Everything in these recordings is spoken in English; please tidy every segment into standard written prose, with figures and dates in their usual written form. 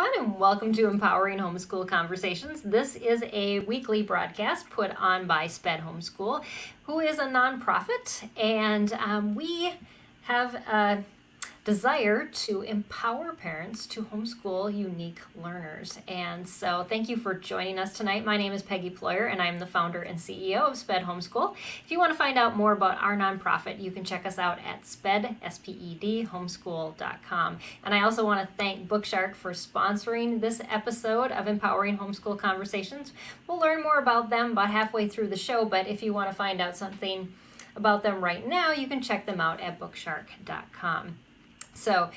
everyone, and welcome to Empowering Homeschool Conversations. This is a weekly broadcast put on by SPED Homeschool, who is a nonprofit, and we have a desire to empower parents to homeschool unique learners. And so thank you for joining us tonight. My name is Peggy Ployer, and I'm the founder and CEO of SPED Homeschool. If you want to find out more about our nonprofit, you can check us out at SPED, S-P-E-D, homeschool.com. And I also want to thank Bookshark for sponsoring this episode of Empowering Homeschool Conversations. We'll learn more about them about halfway through the show, but if you want to find out something about them right now, you can check them out at bookshark.com. So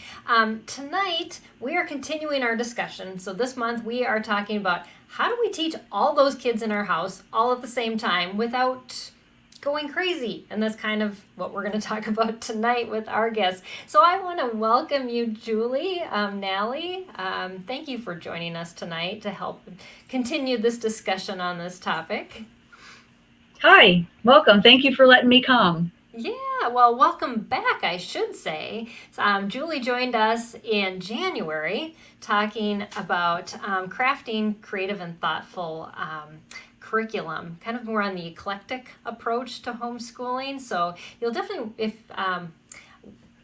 tonight we are continuing our discussion. So this month we are talking about how do we teach all those kids in our house all at the same time without going crazy? And that's kind of what we're going to talk about tonight with our guests. So I want to welcome you, Julia Nalle. Thank you for joining us tonight to help continue this discussion on this topic. Hi, welcome. Thank you for letting me come. Yeah, well, welcome back, I should say. Julie joined us in January talking about crafting creative and thoughtful curriculum, kind of more on the eclectic approach to homeschooling. So you'll definitely,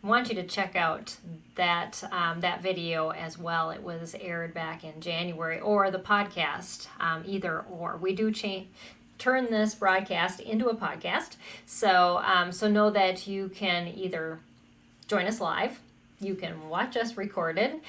want you to check out that video as well. It was aired back in January, or the podcast, either or. We do turn this broadcast into a podcast. So know that you can either join us live, you can watch us recorded,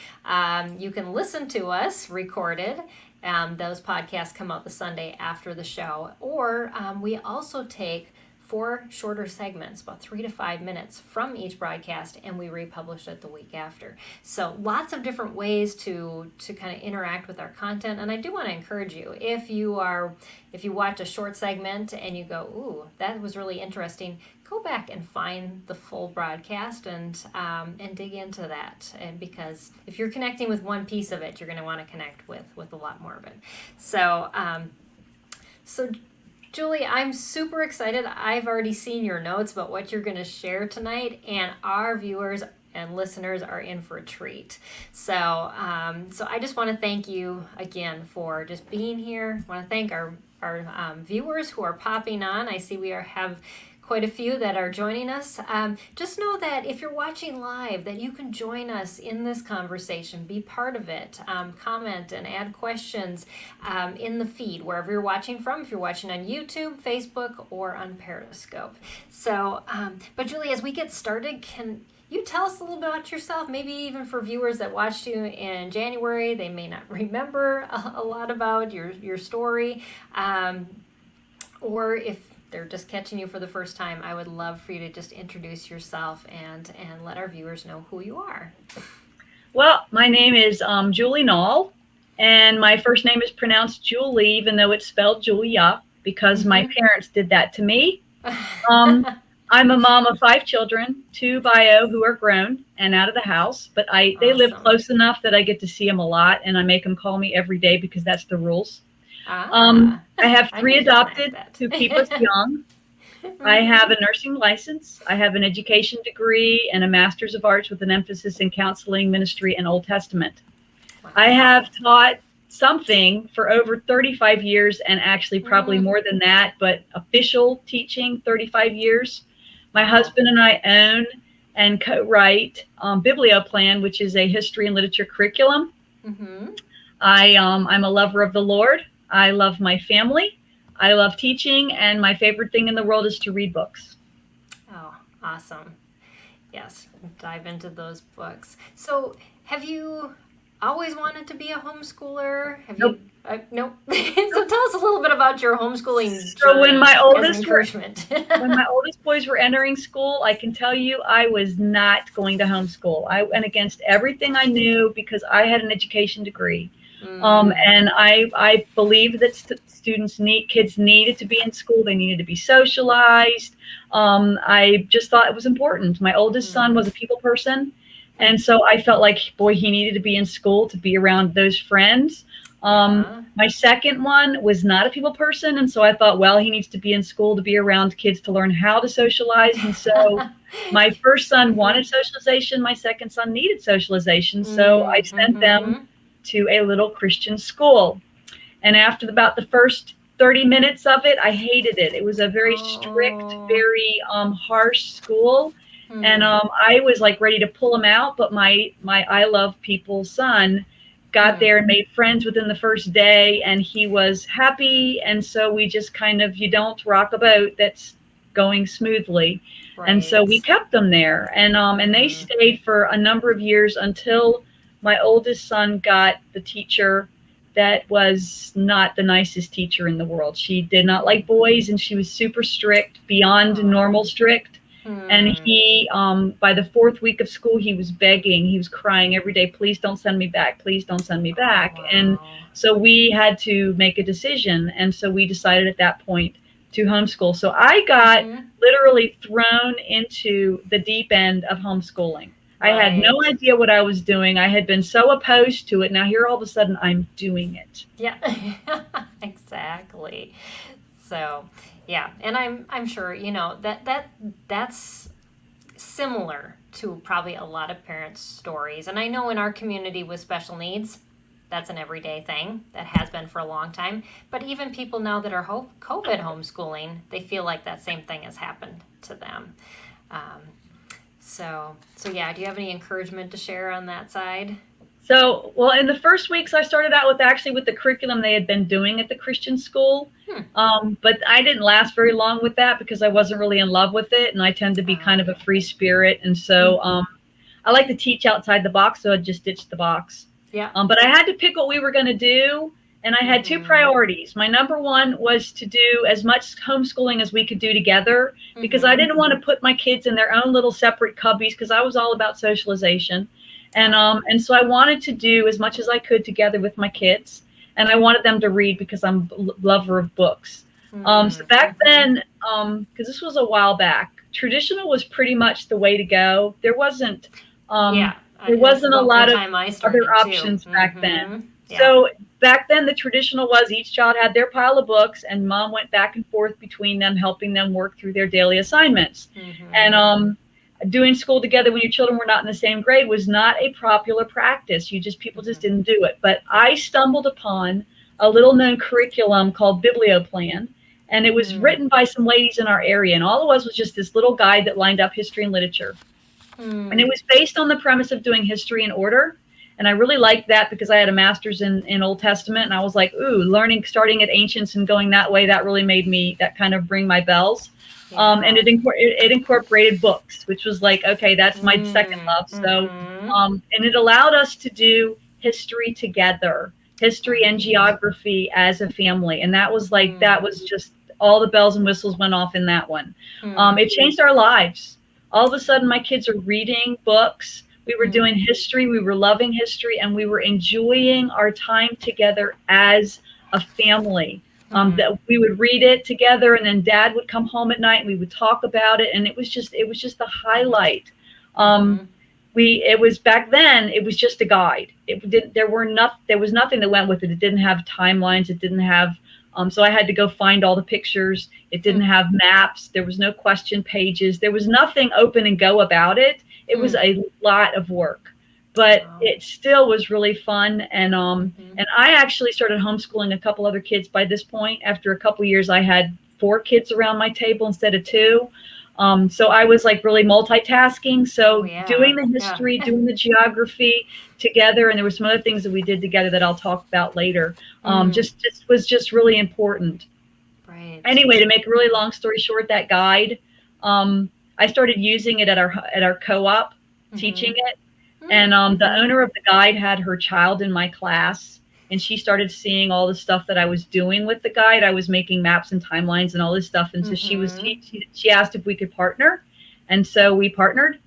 you can listen to us recorded. Those podcasts come out the Sunday after the show. Or we also take 4 shorter segments, about 3 to 5 minutes from each broadcast, and we republish it the week after. So lots of different ways to kind of interact with our content. And I do want to encourage you, if you watch a short segment and you go, ooh, that was really interesting, go back and find the full broadcast and dig into that. And because if you're connecting with one piece of it, you're going to want to connect with a lot more of it. So Julie, I'm super excited. I've already seen your notes about what you're going to share tonight, and our viewers and listeners are in for a treat. So I just want to thank you again for just being here. I want to thank our viewers who are popping on. I see we have quite a few that are joining us. Just know that if you're watching live, that you can join us in this conversation, be part of it, comment and add questions in the feed, wherever you're watching from, if you're watching on YouTube, Facebook, or on Periscope. So, but Julie, as we get started, can you tell us a little bit about yourself? Maybe even for viewers that watched you in January, they may not remember a lot about your story, or if they're just catching you for the first time, I would love for you to just introduce yourself and let our viewers know who you are. Well, my name is Julia Nalle, and my first name is pronounced Julie, even though it's spelled Julia, because my parents did that to me. I'm a mom of 5 children, 2 bio who are grown and out of the house, but they live close enough that I get to see them a lot, and I make them call me every day because that's the rules. I have 3 adopted to keep us young. I have a nursing license. I have an education degree and a master's of arts with an emphasis in counseling, ministry, and Old Testament. Wow. I have taught something for over 35 years, and actually probably more than that, but official teaching 35 years. My husband and I own and co-write BiblioPlan, which is a history and literature curriculum. I'm a lover of the Lord. I love my family. I love teaching, and my favorite thing in the world is to read books. Oh, awesome. Yes, dive into those books. So have you always wanted to be a homeschooler? Nope. Nope. So tell us a little bit about your homeschooling journey. So when my oldest when my oldest boys were entering school, I can tell you I was not going to homeschool. I went against everything I knew because I had an education degree. And I believed that kids needed to be in school. They needed to be socialized. I just thought it was important. My oldest son was a people person. And so I felt like, boy, he needed to be in school to be around those friends. My second one was not a people person. And so I thought, well, he needs to be in school to be around kids to learn how to socialize. And so my first son wanted socialization. My second son needed socialization. So I sent them to a little Christian school. And after about the first 30 minutes of it, I hated it. It was a very strict, Oh. very harsh school. And Hmm. I was like ready to pull him out, but my I Love People son got there and made friends within the first day, and he was happy. And so we just kind of, you don't rock a boat that's going smoothly. And so we Right. kept them there, and they Hmm. stayed for a number of years until my oldest son got the teacher that was not the nicest teacher in the world. She did not like boys, and she was super strict, beyond Oh. normal strict. And Hmm. he, by the fourth week of school, he was begging, he was crying every day, please don't send me back, please don't send me Oh, back. And wow. so we had to make a decision. And so we decided at that point to homeschool. So I got Hmm. literally thrown into the deep end of homeschooling. I had no Right. idea what I was doing. I had been so opposed to it. Now here all of a sudden I'm doing it. Yeah. Exactly. So, yeah, and I'm sure that's similar to probably a lot of parents' stories. And I know in our community with special needs, that's an everyday thing that has been for a long time. But even people now that are COVID homeschooling, they feel like that same thing has happened to them. Um, so yeah, do you have any encouragement to share on that side? So, well, in the first weeks, I started out with actually with the curriculum they had been doing at the Christian school. Hmm. But I didn't last very long with that because I wasn't really in love with it. And I tend to be kind of a Okay. free spirit. And so I like to teach outside the box. So I just ditched the box. Yeah. But I had to pick what we were going to do. And I had two Mm-hmm. priorities. My number one was to do as much homeschooling as we could do together because I Mm-hmm. didn't want to put my kids in their own little separate cubbies because I was all about socialization. Yeah. And so I wanted to do as much as I could together with my kids, and I wanted them to read because I'm a lover of books. So back Mm-hmm. then, because this was a while back, traditional was pretty much the way to go. Um, Yeah. there That's wasn't a about the lot of time I other started too. options back then. Mm-hmm. Yeah. So back then, the traditional was each child had their pile of books, and mom went back and forth between them, helping them work through their daily assignments. And Mm-hmm. doing school together when your children were not in the same grade was not a popular practice. People just Mm-hmm. didn't do it. But Yeah. I stumbled upon a little known curriculum called BiblioPlan, and it was Mm. written by some ladies in our area. And all it was just this little guide that lined up history and literature. And it Mm. was based on the premise of doing history in order. And I really liked that because I had a master's in Old Testament. And I was like, ooh, learning, starting at ancients and going that way, that really made me, that kind of ring my bells. And Yeah. it incorporated books, which was like, okay, that's my second Mm. love. So, Mm-hmm. and it allowed us to do history together, history and Right. geography as a family. And that was like, that Mm. was just all the bells and whistles went off in that one. Mm. It changed our lives. All of a sudden, my kids are reading books. We were Mm. doing history. We were loving history, and we were enjoying our time together as a family. Mm. That we would read it together, and then Dad would come home at night, and we would talk about it, and it was just the highlight. Um, Mm-hmm. it was back then. It was just a guide. It didn't. There was nothing that went with it. It didn't have timelines. It didn't have. So I had to go find all the pictures. It didn't Mm. have maps. There was no question pages. There was nothing open and go about it. It was Mm. a lot of work, but Wow. it still was really fun. Mm-hmm. And I actually started homeschooling a couple other kids by this point. After a couple years, I had 4 kids around my table instead of 2. So I was like really multitasking. Oh So doing yeah. the Yeah. history, doing the geography together, and there were some other things that we did together that I'll talk about later. Mm. Just was just really important. Right. Anyway, to make a really long story short, that guide, I started using it at our co-op, teaching Mm-hmm. it, and the Mm-hmm. owner of the guide had her child in my class, and she started seeing all the stuff that I was doing with the guide. I was making maps and timelines and all this stuff, and so Mm-hmm. she asked if we could partner, and so we partnered,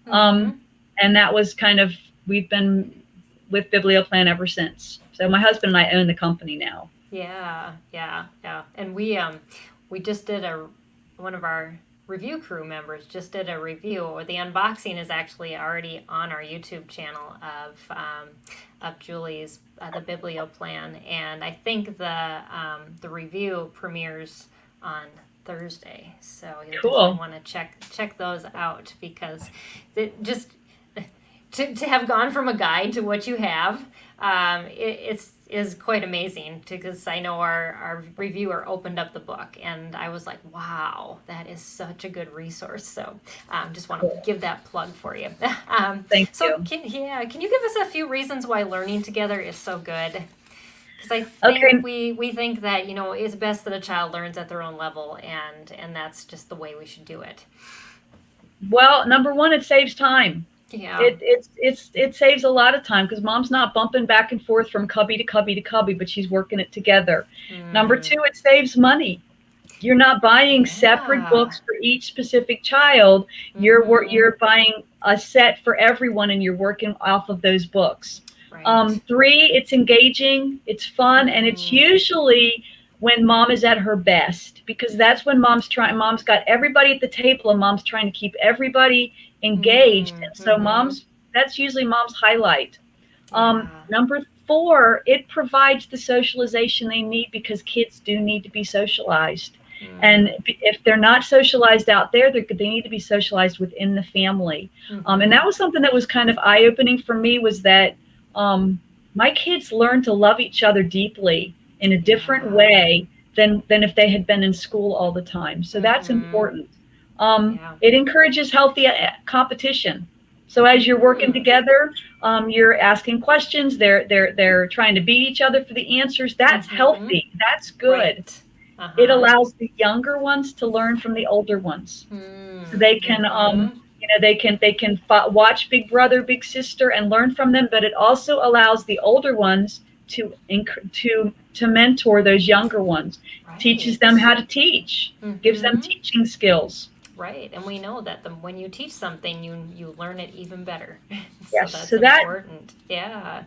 Mm-hmm. um, and that was kind of, we've been with BiblioPlan ever since. So my husband and I own the company now. Yeah, yeah, yeah. And we just did a one of our review crew members just did a review, or the unboxing is actually already on our YouTube channel of Julie's the BiblioPlan, and I think the review premieres on Thursday, so you'll definitely Cool. want to check those out because it just to have gone from a guide to what you have, is quite amazing, because I know our reviewer opened up the book and I was like, wow, that is such a good resource. So just want to give that plug for you. Thank you. Can you give us a few reasons why learning together is so good? Because I think we think that, it's best that a child learns at their own level, and that's just the way we should do it. Well, number one, it saves time. Yeah. It saves a lot of time, because mom's not bumping back and forth from cubby to cubby to cubby, but she's working it together. Number two, it saves money. You're not buying separate books for each specific child. You're buying a set for everyone, and you're working off of those books. Right. Three, it's engaging, it's fun, and it's usually when mom is at her best, because that's when mom's got everybody at the table, and mom's trying to keep everybody engaged. And so that's usually mom's highlight. Number four, it provides the socialization they need, because kids do need to be socialized. And if they're not socialized out there, they need to be socialized within the family. And that was something that was kind of eye-opening for me, was that my kids learned to love each other deeply in a different way than if they had been in school all the time. So that's important. It encourages healthy competition. So as you're working together, you're asking questions. They're trying to beat each other for the answers. That's healthy. That's good. Right. It allows the younger ones to learn from the older ones. So they can, they can watch Big Brother, Big Sister, and learn from them. But it also allows the older ones to mentor those younger ones. Right. Teaches them how to teach. Gives them teaching skills. Right, and we know that when you teach something, you learn it even better. Yes, so that's important. Yeah.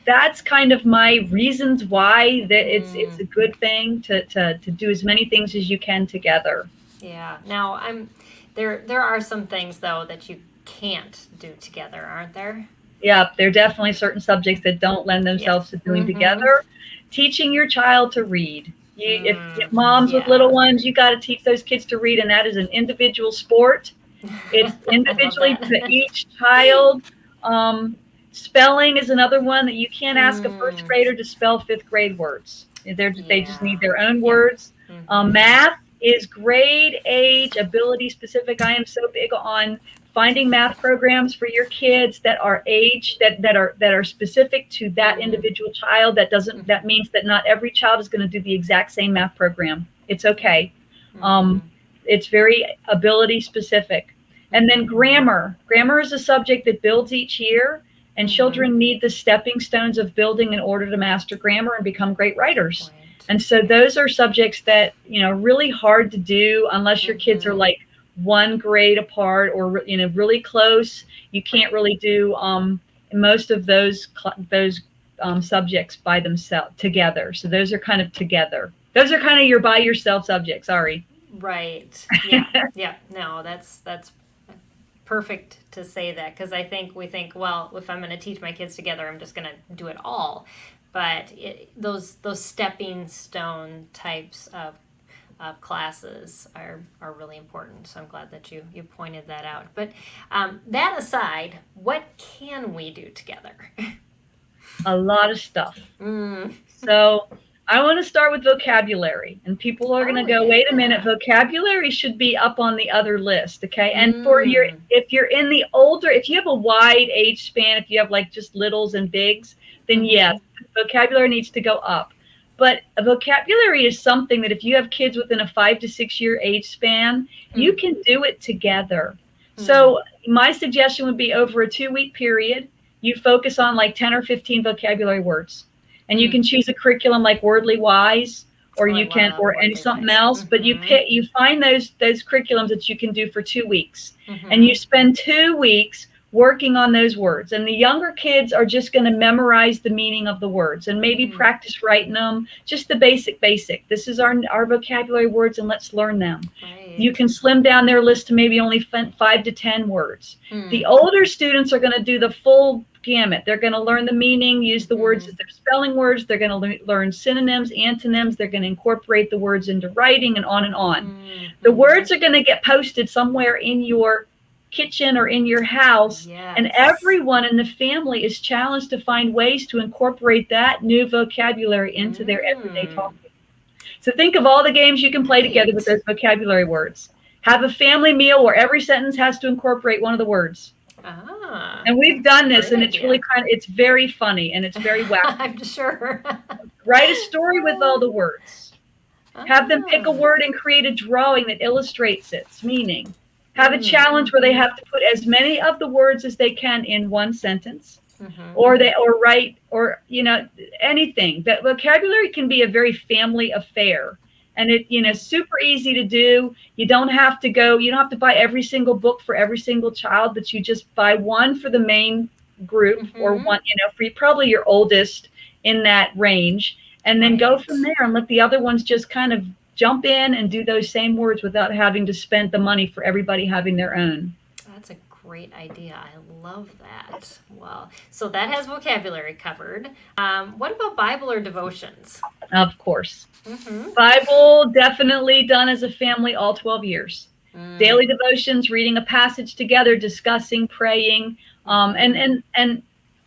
That's kind of my reasons why that it's a good thing to do as many things as you can together. Yeah. Now there are some things though that you can't do together, aren't there? Yeah, there are definitely certain subjects that don't lend themselves to doing together. Teaching your child to read. If moms with little ones, you got to teach those kids to read, and that is an individual sport. It's individually to each child. Spelling is another one that you can't ask a first grader to spell fifth grade words. They just need their own words. Math is grade, age, ability specific. I am so big on finding math programs for your kids that are that are specific to that individual child. That means that not every child is going to do the exact same math program. It's okay. It's very ability specific. And then grammar. Grammar is a subject that builds each year. And children need the stepping stones of building in order to master grammar and become great writers. Right. And so those are subjects that, really hard to do unless your kids are like one grade apart or, really close. You can't really do most of those subjects by themselves together. So those are kind of together. Those are kind of your by yourself subjects. Sorry. Right. Yeah. Yeah. No, that's perfect to say that, because we think, well, if I'm going to teach my kids together, I'm just going to do it all. But those stepping stone types of classes are really important. So I'm glad that you pointed that out. But that aside, what can we do together? A lot of stuff. So I want to start with vocabulary, and people are going to go, wait a minute, vocabulary should be up on the other list. Okay. And if you're in the older, if you have a wide age span, if you have like just littles and bigs, then yes, vocabulary needs to go up. But a vocabulary is something that if you have kids within a 5 to 6 year age span, you can do it together. So my suggestion would be, over a 2-week period, you focus on like 10 or 15 vocabulary words. And you can choose a curriculum like Wordly Wise, or something else. But you find those curriculums that you can do for 2 weeks, and you spend 2 weeks working on those words. And the younger kids are just going to memorize the meaning of the words and maybe practice writing them, just the basic. This is our vocabulary words, and let's learn them. Right. You can slim down their list to maybe only 5 to 10 words. The older students are going to do the full gamut. They're going to learn the meaning, use the words as their spelling words. They're going to learn synonyms, antonyms. They're going to incorporate the words into writing, and on and on. The words are going to get posted somewhere in your kitchen or in your house. And Yes. everyone in the family is challenged to find ways to incorporate that new vocabulary into their everyday talking. So think of all the games you can play together with Right. those vocabulary words. Have a family meal where every sentence has to incorporate one of the words. And we've That's a done this, great and it's idea. really it's very funny, and it's very wacky. I'm sure. Write a story with all the words. Have them pick a Ah. word and create a drawing that illustrates its meaning. Have a challenge where they have to put as many of the words as they can in one sentence, or write, or anything. That vocabulary can be a very family affair, and super easy to do. You don't have to buy every single book for every single child, but you just buy one for the main group, or one, for probably your oldest in that range, and then go from there and let the other ones just kind of jump in and do those same words without having to spend the money for everybody having their own. That's a great idea. I love that. Well, so that has vocabulary covered. What about Bible or devotions? Of course. Bible, definitely done as a family all 12 years. Daily devotions, reading a passage together, discussing, praying, and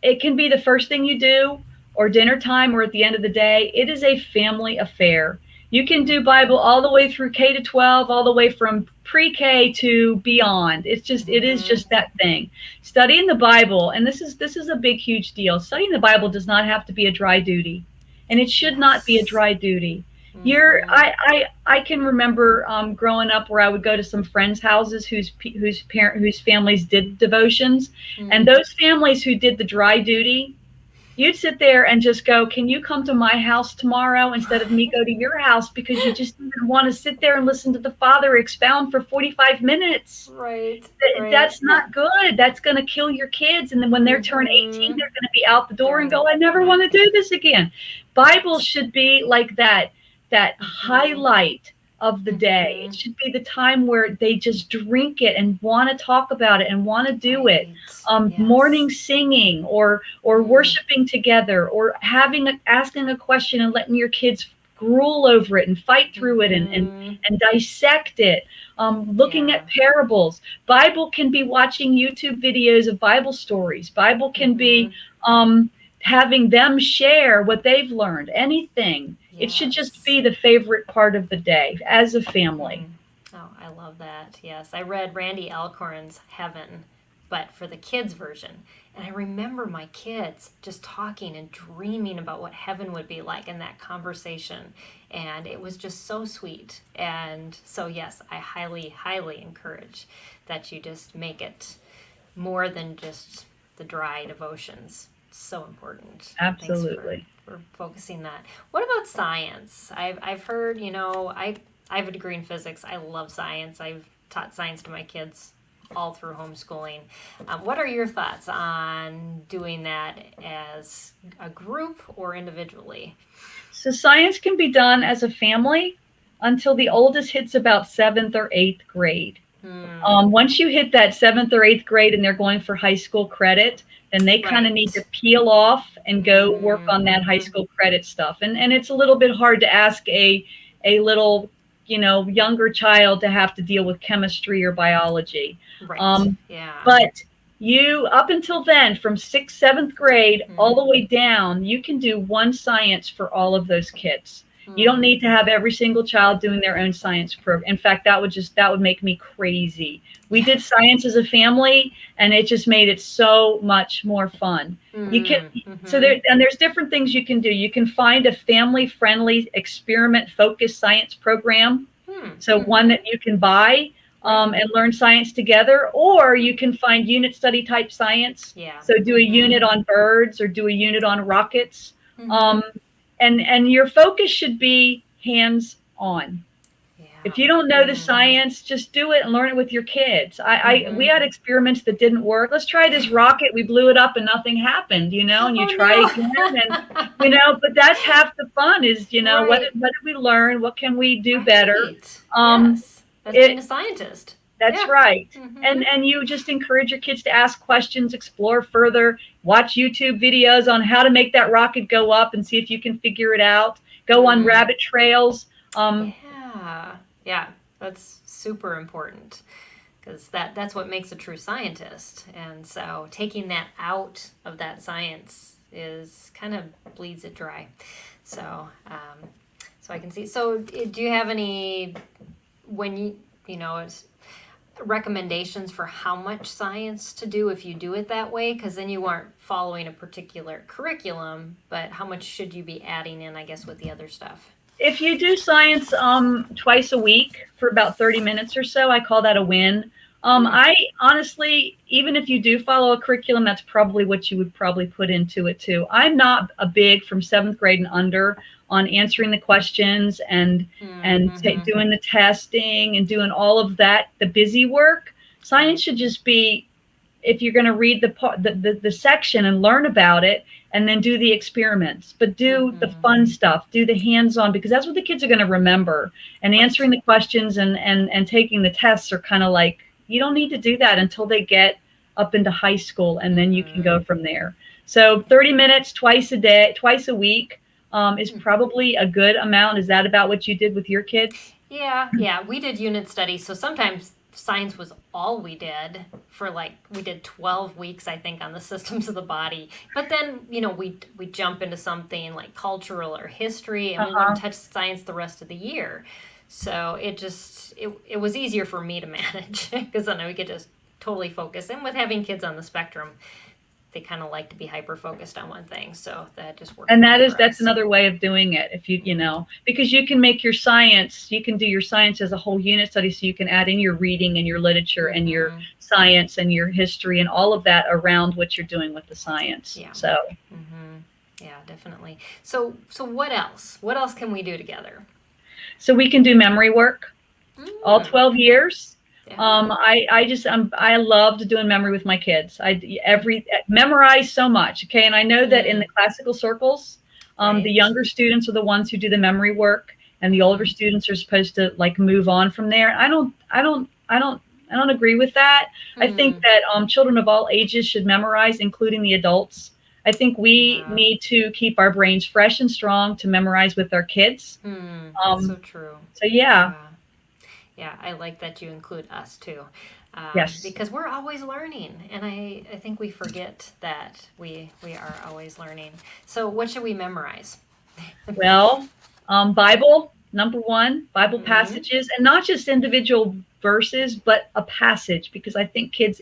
it can be the first thing you do, or dinner time, or at the end of the day. It is a family affair. You can do Bible all the way through K to 12, all the way from pre-K to beyond. It is just that thing. Studying the Bible, and this is a big, huge deal. Studying the Bible does not have to be a dry duty, and it should not be a dry duty. I can remember growing up where I would go to some friends' houses whose families did devotions, and those families who did the dry duty, you'd sit there and just go, can you come to my house tomorrow instead of me go to your house, because you just didn't want to sit there and listen to the Father expound for 45 minutes. Right. That's not good. That's going to kill your kids. And then when they turn 18, they're going to be out the door and go, I never want to do this again. Bible should be like that highlight of the day. It should be the time where they just drink it and want to talk about it and want to do it. Morning singing, or worshiping together, or asking a question and letting your kids gruel over it and fight through it and dissect it. Looking at parables. Bible can be watching YouTube videos of Bible stories. Bible can be having them share what they've learned. Anything. It should just be the favorite part of the day as a family. Oh, I love that. Yes, I read Randy Alcorn's Heaven, but for the kids version. And I remember my kids just talking and dreaming about what heaven would be like in that conversation. And it was just so sweet. And so, yes, I highly, highly encourage that you just make it more than just the dry devotions. It's so important. Absolutely. For focusing that. What about science? I've heard, I have a degree in physics. I love science. I've taught science to my kids all through homeschooling. What are your thoughts on doing that as a group or individually? So science can be done as a family until the oldest hits about 7th or 8th grade. Once you hit that 7th or 8th grade and they're going for high school credit, then they kind of need to peel off and go work on that high school credit stuff. And it's a little bit hard to ask a little, younger child to have to deal with chemistry or biology. But you, up until then, from 6th, 7th grade, all the way down, you can do one science for all of those kids. You don't need to have every single child doing their own science program. In fact, that would make me crazy. We did science as a family, and it just made it so much more fun. You can there's different things you can do. You can find a family-friendly, experiment-focused science program. So one that you can buy and learn science together, or you can find unit study type science. So do a unit on birds, or do a unit on rockets. And your focus should be hands-on. If you don't know the science, just do it and learn it with your kids. We had experiments that didn't work. Let's try this rocket. We blew it up and nothing happened, and you try again. And, but that's half the fun is, what did we learn? What can we do better? Yes. That's being a scientist. That's right. And you just encourage your kids to ask questions, explore further, watch YouTube videos on how to make that rocket go up and see if you can figure it out. Go on rabbit trails. Yeah, that's super important. because that's what makes a true scientist. And so taking that out of that science is kind of bleeds it dry. So so I can see. So do you have any, when it's recommendations for how much science to do if you do it that way? Because then you aren't following a particular curriculum, but how much should you be adding in, I guess, with the other stuff? If you do science twice a week for about 30 minutes or so, I call that a win. I honestly, even if you do follow a curriculum, that's probably what you would probably put into it too. I'm not a big from 7th grade and under on answering the questions and doing the testing and doing all of that, the busy work. Science should just be, if you're going to read the section and learn about it, and then do the experiments, but do the fun stuff, do the hands-on, because that's what the kids are going to remember. And answering the questions and taking the tests are kind of like, you don't need to do that until they get up into high school, and then you can go from there. So 30 minutes twice a week is probably a good amount. Is that about what you did with your kids? Yeah, we did unit studies, so sometimes science was all we did for we did 12 weeks, I think, on the systems of the body. But then, we jump into something like cultural or history, and we wouldn't touch science the rest of the year. So it was easier for me to manage because then we could just totally focus. And with having kids on the spectrum, they kind of like to be hyper focused on one thing, so that just works. And that's another way of doing it. If because you can make you can do your science as a whole unit study, so you can add in your reading and your literature and your science and your history and all of that around what you're doing with the science. Yeah. So. Yeah, definitely. So what else? What else can we do together? So we can do memory work, all 12 years. Yeah. I loved doing memory with my kids. Memorize so much. Okay. And I know that in the classical circles, the younger students are the ones who do the memory work, and the older students are supposed to move on from there. I don't agree with that. I think that children of all ages should memorize, including the adults. I think we need to keep our brains fresh and strong to memorize with our kids. That's so true. So yeah. Yeah, I like that you include us too. Yes. Because we're always learning, and I think we forget that we are always learning. So what should we memorize? Well, Bible, number one, Bible passages, and not just individual verses, but a passage, because I think kids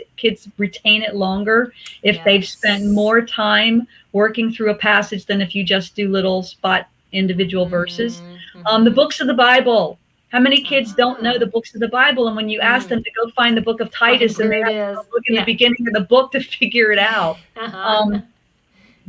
retain it longer if they've spent more time working through a passage than if you just do little spot individual verses. The books of the Bible. How many kids don't know the books of the Bible? And when you ask them to go find the book of Titus, and they have to look in the beginning of the book to figure it out.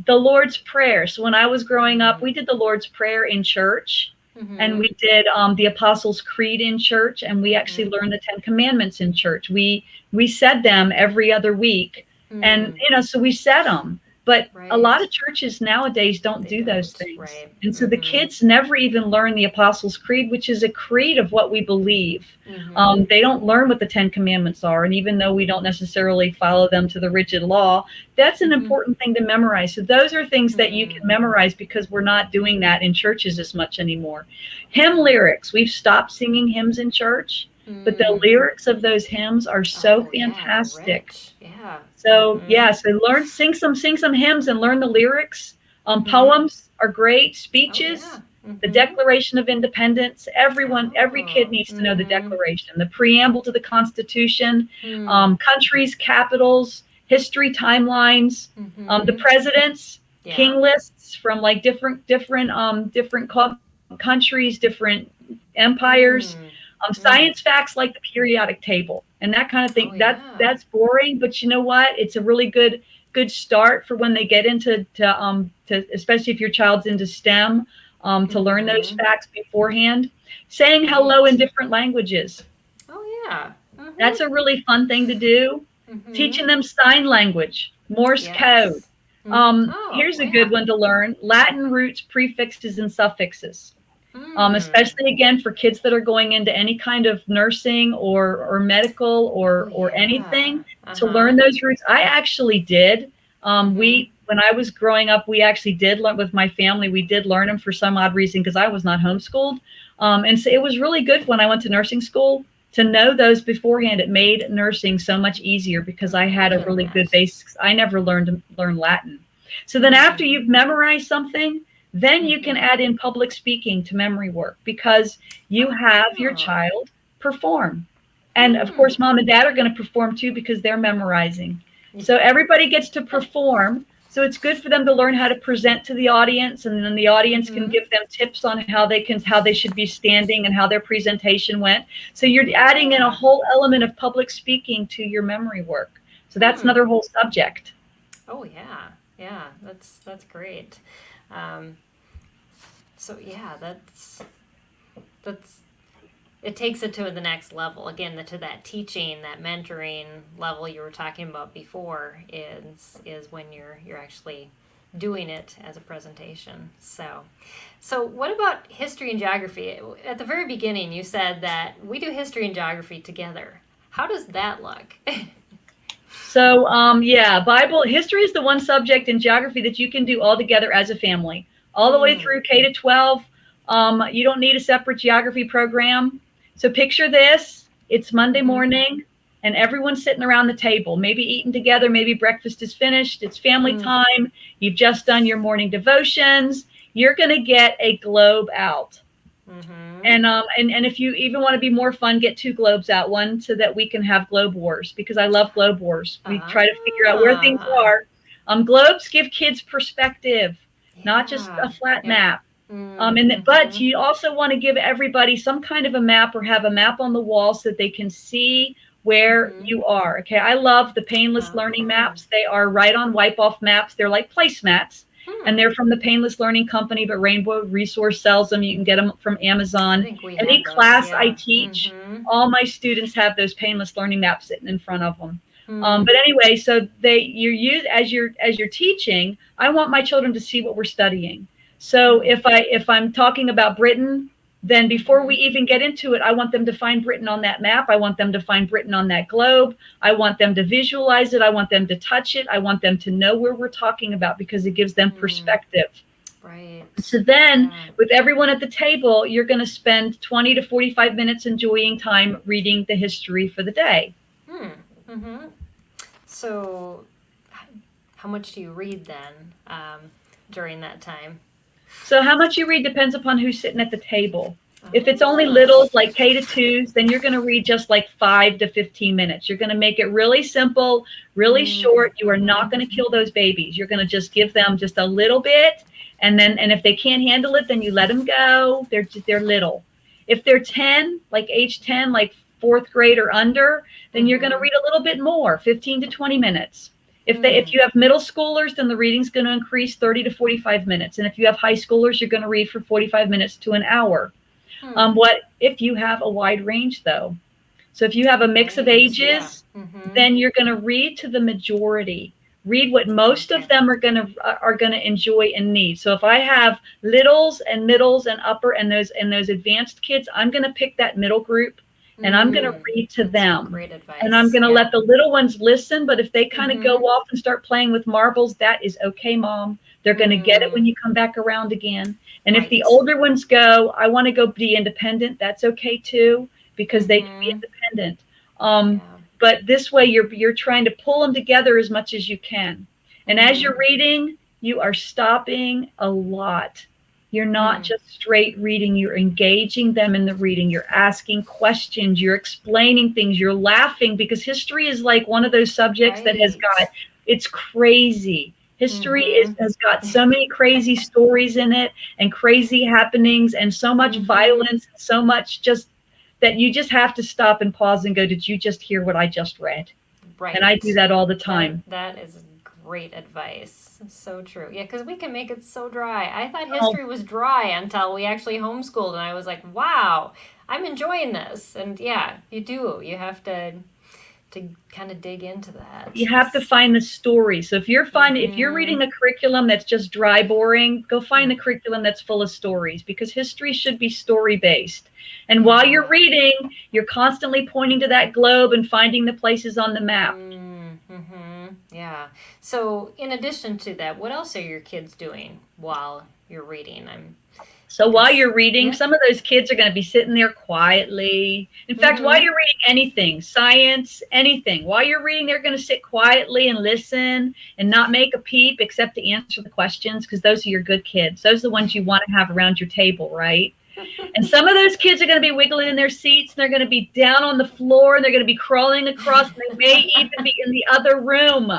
The Lord's Prayer. So when I was growing up, we did the Lord's Prayer in church, and we did the Apostles' Creed in church, and we actually learned the 10 Commandments in church. We said them every other week, and so we said them. But a lot of churches nowadays don't do those things. Right. And so the kids never even learn the Apostles' Creed, which is a creed of what we believe. They don't learn what the 10 Commandments are. And even though we don't necessarily follow them to the rigid law, that's an important thing to memorize. So those are things that you can memorize, because we're not doing that in churches as much anymore. Hymn lyrics. We've stopped singing hymns in church, but the lyrics of those hymns are so fantastic. Yeah. So so sing some hymns and learn the lyrics. Poems are great. Speeches, the Declaration of Independence. Every kid needs to know the Declaration, the preamble to the Constitution, countries, capitals, history, timelines, the presidents, king lists from different countries, different empires. Science facts like the periodic table and that kind of thing. That's boring, but you know what? It's a really good start for when they get into especially if your child's into STEM, to learn those facts beforehand. Saying hello in different languages. Oh yeah. That's a really fun thing to do. Teaching them sign language, Morse code. Here's a good one to learn: Latin roots, prefixes, and suffixes. Especially again for kids that are going into any kind of nursing or medical or anything, to learn those roots. I actually did. When I was growing up, we actually did learn with my family. We did learn them for some odd reason, because I was not homeschooled. And so it was really good when I went to nursing school to know those beforehand, it made nursing so much easier because I had a really good basics. I never learned Latin. So then after you've memorized something, then you can add in public speaking to memory work because you have your child perform. And of course, mom and dad are going to perform too because they're memorizing. So everybody gets to perform. So it's good for them to learn how to present to the audience, and then the audience can give them tips on how they should be standing and how their presentation went. So you're adding in a whole element of public speaking to your memory work. So that's another whole subject. Oh yeah, that's great. So yeah, that's it takes it to the next level again, to that teaching, that mentoring level you were talking about before is when you're actually doing it as a presentation. So what about history and geography? At the very beginning you said that we do history and geography together. How does that look? So Bible history is the one subject in geography that you can do all together as a family, all the way through K to 12. You don't need a separate geography program. So picture this, it's Monday morning and everyone's sitting around the table, maybe eating together, maybe breakfast is finished, it's family time, you've just done your morning devotions, you're going to get a globe out. And if you even want to be more fun, get 2 globes out, one so that we can have globe wars, because I love globe wars. We try to figure out where things are. Globes give kids perspective, not just a flat map. But you also want to give everybody some kind of a map or have a map on the wall so that they can see where you are. Okay, I love the Painless Learning maps. They are right on wipe off maps. They're like placemats. And they're from the Painless Learning Company, but Rainbow Resource sells them. You can get them from Amazon. Any class I teach, all my students have those Painless Learning maps sitting in front of them. But anyway, so as you're teaching, I want my children to see what we're studying. So if I'm talking about Britain, then before we even get into it, I want them to find Britain on that map. I want them to find Britain on that globe. I want them to visualize it. I want them to touch it. I want them to know where we're talking about because it gives them perspective. Right. So then with everyone at the table, you're going to spend 20 to 45 minutes enjoying time reading the history for the day. So how much do you read then during that time? So how much you read depends upon who's sitting at the table. If it's only littles like K to 2s, then you're going to read just like 5 to 15 minutes. You're going to make it really simple, really short. You are not going to kill those babies. You're going to just give them just a little bit. And if they can't handle it, then you let them go. They're little. If they're 10, like age 10, like 4th grade or under, then you're going to read a little bit more, 15 to 20 minutes. If you have middle schoolers, then the reading's going to increase 30 to 45 minutes. And if you have high schoolers, you're going to read for 45 minutes to an hour. What if you have a wide range, though? So if you have a mix of ages, then you're going to read to the majority. Read what most of them are going to enjoy and need. So if I have littles and middles and upper and those advanced kids, I'm going to pick that middle group. And I'm going to read to them. Great advice. And I'm going to let the little ones listen. But if they kind of go off and start playing with marbles, that is okay, Mom. They're going to get it when you come back around again. And if the older ones go, I want to go be independent. That's okay too, because they can be independent. But this way, you're trying to pull them together as much as you can. And as you're reading, you are stopping a lot. You're not just straight reading, you're engaging them in the reading, you're asking questions, you're explaining things, you're laughing, because history is like one of those subjects that it's crazy. History has got so many crazy stories in it and crazy happenings and so much violence, so much just that you just have to stop and pause and go, did you just hear what I just read? Right. And I do that all the time. That is great advice. So true. Yeah, because we can make it so dry. I thought history was dry until we actually homeschooled, and I was like, wow, I'm enjoying this. And yeah, you do. You have to kind of dig into that. You have to find the story. So if you're reading a curriculum that's just dry, boring, go find a curriculum that's full of stories, because history should be story based. And while you're reading, you're constantly pointing to that globe and finding the places on the map. Yeah. So in addition to that, what else are your kids doing while you're reading? So while you're reading, some of those kids are going to be sitting there quietly. In fact, while you're reading anything, science, anything, while you're reading, they're going to sit quietly and listen and not make a peep except to answer the questions, because those are your good kids. Those are the ones you want to have around your table, right? And some of those kids are going to be wiggling in their seats, and they're going to be down on the floor, and they're going to be crawling across, and they may even be in the other room.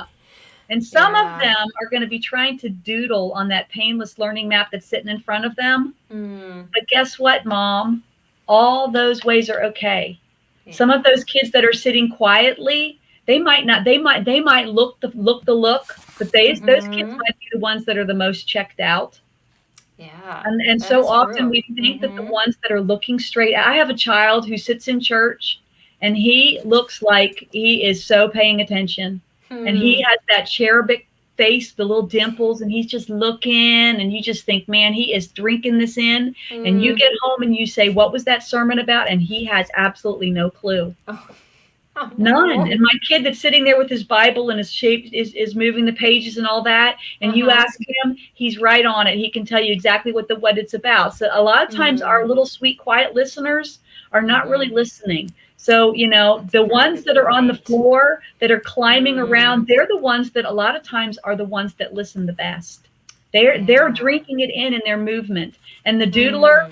And some of them are going to be trying to doodle on that painless learning map that's sitting in front of them. But guess what, Mom? All those ways are okay. Some of those kids that are sitting quietly, they might not, they might look the look, but those kids might be the ones that are the most checked out. And so often we think that the ones that are looking straight, I have a child who sits in church and he looks like he is so paying attention. And he has that cherubic face, the little dimples, and he's just looking, and you just think, man, he is drinking this in. And you get home and you say, what was that sermon about? And he has absolutely no clue. None. And my kid that's sitting there with his Bible and his shape is moving the pages and all that, and you ask him, he's right on it. He can tell you exactly what it's about. So a lot of times our little sweet, quiet listeners are not really listening. So, you know, the ones that are on the floor that are climbing around, they're the ones that a lot of times are the ones that listen the best. They're drinking it in their movement. And the doodler,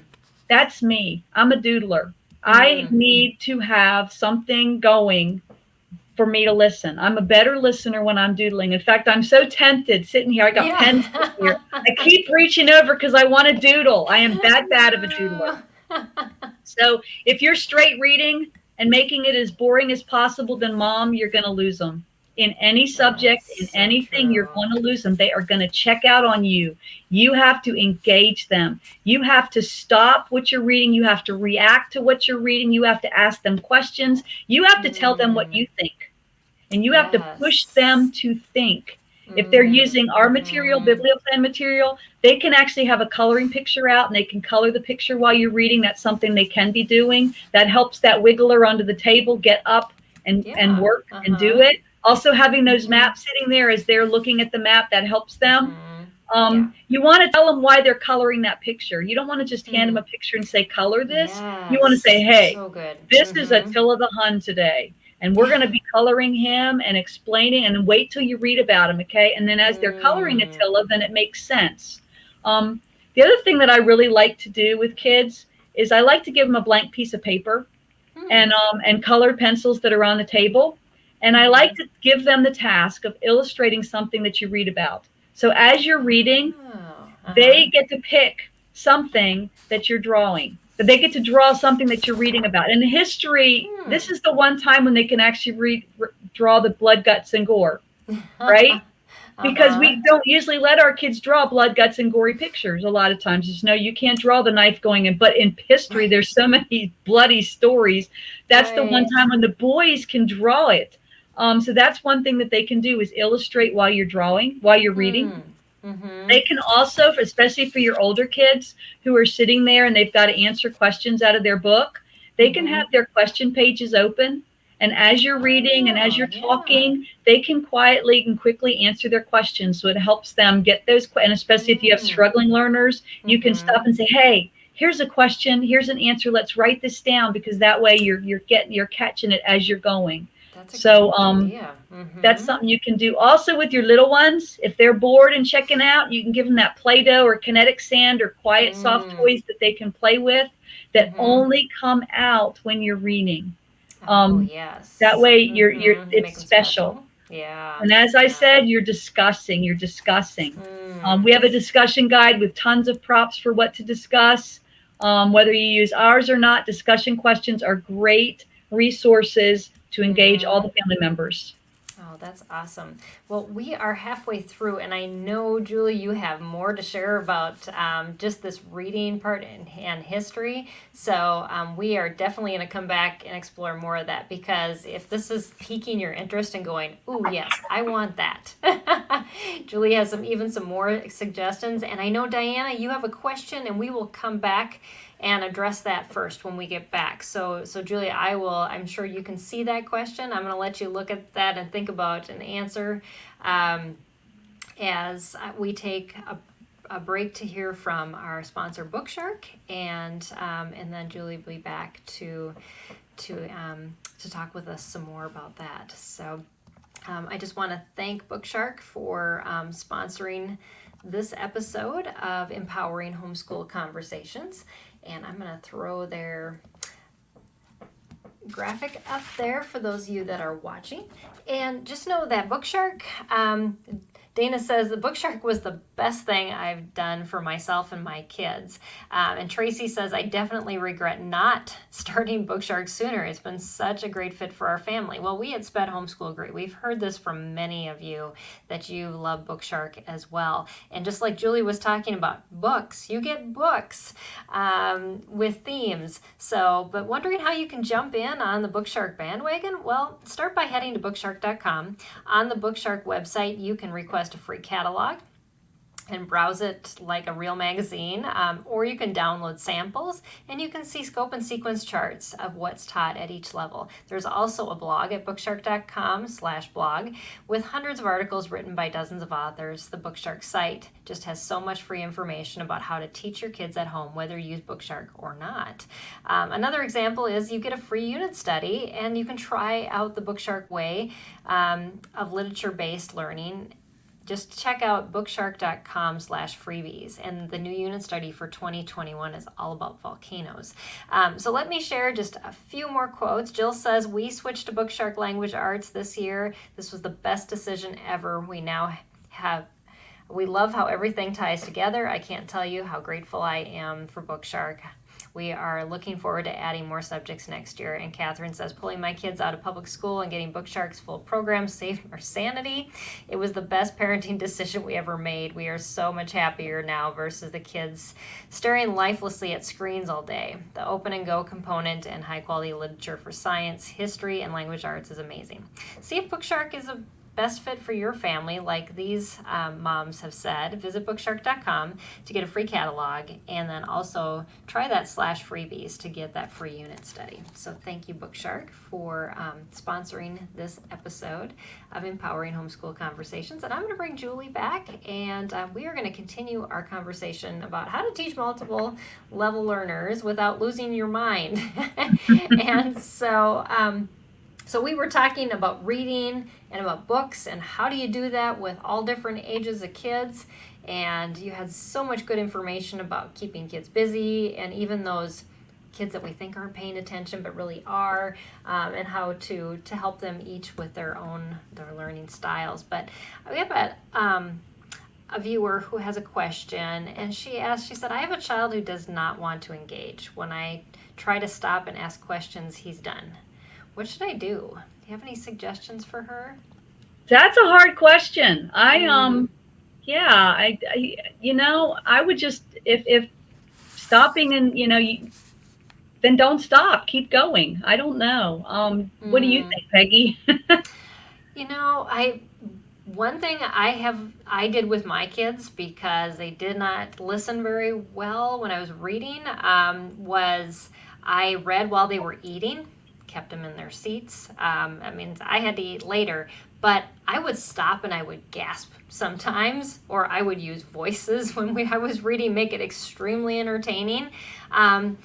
that's me. I'm a doodler. I need to have something going for me to listen. I'm a better listener when I'm doodling. In fact, I'm so tempted sitting here. I got pens here. I keep reaching over because I want to doodle. I am that bad of a doodler. So if you're straight reading and making it as boring as possible, then Mom, you're going to lose them. In any subject, in anything, you're going to lose them. They are going to check out on you. You have to engage them. You have to stop what you're reading. You have to react to what you're reading. You have to ask them questions. You have to tell them what you think. And you have to push them to think. If they're using our material, BiblioPlan material, they can actually have a coloring picture out and they can color the picture while you're reading. That's something they can be doing. That helps that wiggler under the table get up and work and do it. Also having those maps sitting there as they're looking at the map, that helps them. You want to tell them why they're coloring that picture. You don't want to just hand them a picture and say, color this. You want to say, hey, this is Attila the Hun today. And we're going to be coloring him and explaining, and wait till you read about him, okay? And then as they're coloring Attila, then it makes sense. The other thing that I really like to do with kids is I like to give them a blank piece of paper and colored pencils that are on the table. And I like to give them the task of illustrating something that you read about. So as you're reading, they get to pick something that you're drawing. But they get to draw something that you're reading about. In history, this is the one time when they can actually draw the blood, guts, and gore, right? Because we don't usually let our kids draw blood, guts, and gory pictures. A lot of times, just know you can't draw the knife going in. But in history, there's so many bloody stories. That's the one time when the boys can draw it. So that's one thing that they can do, is illustrate while you're drawing, while you're reading. They can also, especially for your older kids who are sitting there and they've got to answer questions out of their book, they can have their question pages open. And as you're reading and as you're talking, they can quietly and quickly answer their questions. So it helps them get those, and especially if you have struggling learners, you can stop and say, hey, here's a question, here's an answer, let's write this down, because that way you're catching it as you're going. So that's something you can do. Also with your little ones, if they're bored and checking out, you can give them that Play-Doh or kinetic sand or quiet soft toys that they can play with that only come out when you're reading. That way it's special. And as I said, you're discussing. We have a discussion guide with tons of props for what to discuss. Whether you use ours or not, discussion questions are great resources to engage all the family members. Oh, that's awesome. Well, we are halfway through, and I know, Julie, you have more to share about just this reading part and history. So we are definitely going to come back and explore more of that, because if this is piquing your interest and going, oh, yes, I want that. Julie has some more suggestions. And I know, Diana, you have a question, and we will come back and address that first when we get back. So Julia, I'm sure you can see that question. I'm going to let you look at that and think about an answer as we take a break to hear from our sponsor, Bookshark, and then Julie will be back to talk with us some more about that. So I just want to thank Bookshark for sponsoring this episode of Empowering Homeschool Conversations, and I'm going to throw their graphic up there for those of you that are watching. And just know that Bookshark, Dana says the Bookshark was the best thing I've done for myself and my kids. And Tracy says, I definitely regret not starting Bookshark sooner. It's been such a great fit for our family. Well, we at Sped Homeschool agree. We've heard this from many of you that you love Bookshark as well. And just like Julie was talking about books, you get books with themes. So, but wondering how you can jump in on the Bookshark bandwagon? Well, start by heading to bookshark.com. On the Bookshark website, you can request a free catalog and browse it like a real magazine, or you can download samples and you can see scope and sequence charts of what's taught at each level. There's also a blog at bookshark.com/blog with hundreds of articles written by dozens of authors. The Bookshark site just has so much free information about how to teach your kids at home, whether you use Bookshark or not. Another example is you get a free unit study and you can try out the Bookshark way of literature-based learning. Just check out bookshark.com/freebies, and the new unit study for 2021 is all about volcanoes. So let me share just a few more quotes. Jill says, we switched to Bookshark Language Arts this year. This was the best decision ever. We love how everything ties together. I can't tell you how grateful I am for Bookshark. We are looking forward to adding more subjects next year. And Catherine says, pulling my kids out of public school and getting Bookshark's full program saved our sanity. It was the best parenting decision we ever made. We are so much happier now versus the kids staring lifelessly at screens all day. The open and go component and high quality literature for science, history, and language arts is amazing. See if Bookshark is a best fit for your family, like these moms have said. Visit bookshark.com to get a free catalog, and then also try that /freebies to get that free unit study. So thank you, Bookshark, for sponsoring this episode of Empowering Homeschool Conversations. And I'm going to bring Julie back, and we are going to continue our conversation about how to teach multiple level learners without losing your mind. And so we were talking about reading and about books and how do you do that with all different ages of kids. And you had so much good information about keeping kids busy and even those kids that we think aren't paying attention but really are, and how to help them each with their learning styles. But we have a viewer who has a question, and she said, I have a child who does not want to engage. When I try to stop and ask questions, he's done. What should I do? Do you have any suggestions for her? That's a hard question. I would just, if stopping and, then don't stop, keep going. I don't know. What do you think, Peggy? One thing I did with my kids, because they did not listen very well when I was reading, was I read while they were eating. Kept them in their seats. That means I had to eat later, but I would stop and I would gasp sometimes, or I would use voices when I was reading, make it extremely entertaining, and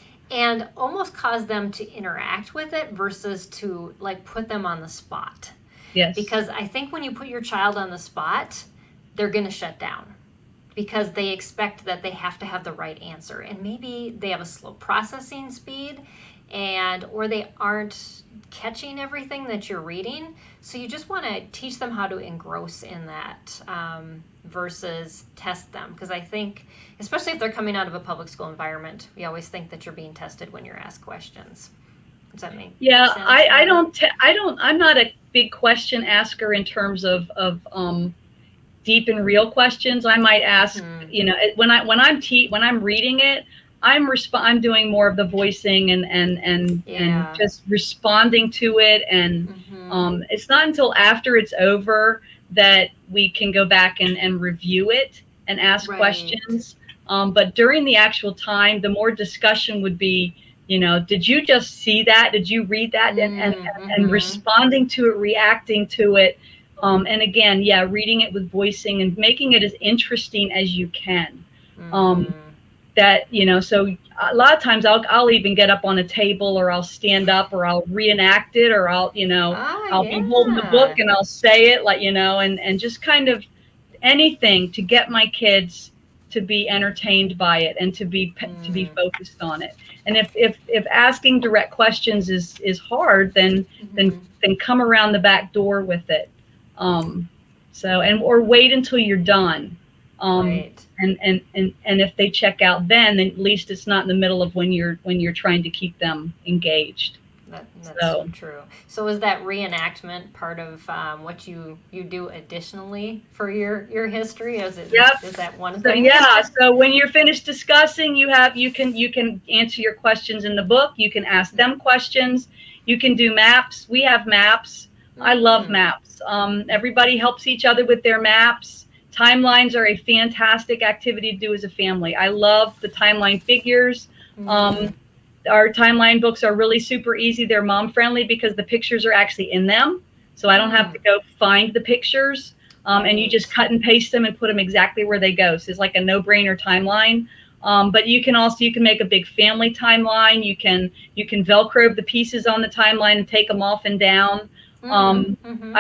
almost cause them to interact with it versus to put them on the spot. Yes. Because I think when you put your child on the spot, they're going to shut down because they expect that they have to have the right answer, and maybe they have a slow processing speed, or they aren't catching everything that you're reading. So you just want to teach them how to engross in that versus test them. Because I think, especially if they're coming out of a public school environment, we always think that you're being tested when you're asked questions. Does that make sense? I'm not a big question asker in terms of deep and real questions. I might ask, when I'm reading it, I'm doing more of the voicing and just responding to it, and it's not until after it's over that we can go back and review it and ask questions. But during the actual time, the more discussion would be, did you just see that? Did you read that? And responding to it, reacting to it. And again, reading it with voicing and making it as interesting as you can. Mm. That, so a lot of times I'll even get up on a table, or I'll stand up, or I'll reenact it, or Ah, I'll be holding the book yeah. and I'll say it, like, and just kind of anything to get my kids to be entertained by it and to be focused on it. And if asking direct questions is hard, then Mm-hmm. come around the back door with it. Or wait until you're done. Right. And if they check out, then at least it's not in the middle of when you're trying to keep them engaged. That's so So true. So is that reenactment part of what you do additionally for your history? yep. Is that one So thing? yeah, so when you're finished discussing, you can answer your questions in the book. You can ask them questions. You can do maps. We have maps. I love Mm. maps. Everybody helps each other with their maps. Timelines are a fantastic activity to do as a family. I love the timeline figures. Mm. Um, our timeline books are really super easy. They're mom friendly because the pictures are actually in them. So I don't have to Mm. go find the pictures. And you just Right. cut and paste them and put them exactly where they go. So it's like a no-brainer timeline. But you can make a big family timeline. You can Velcro the pieces on the timeline and take them off and down. Mm. Mm-hmm.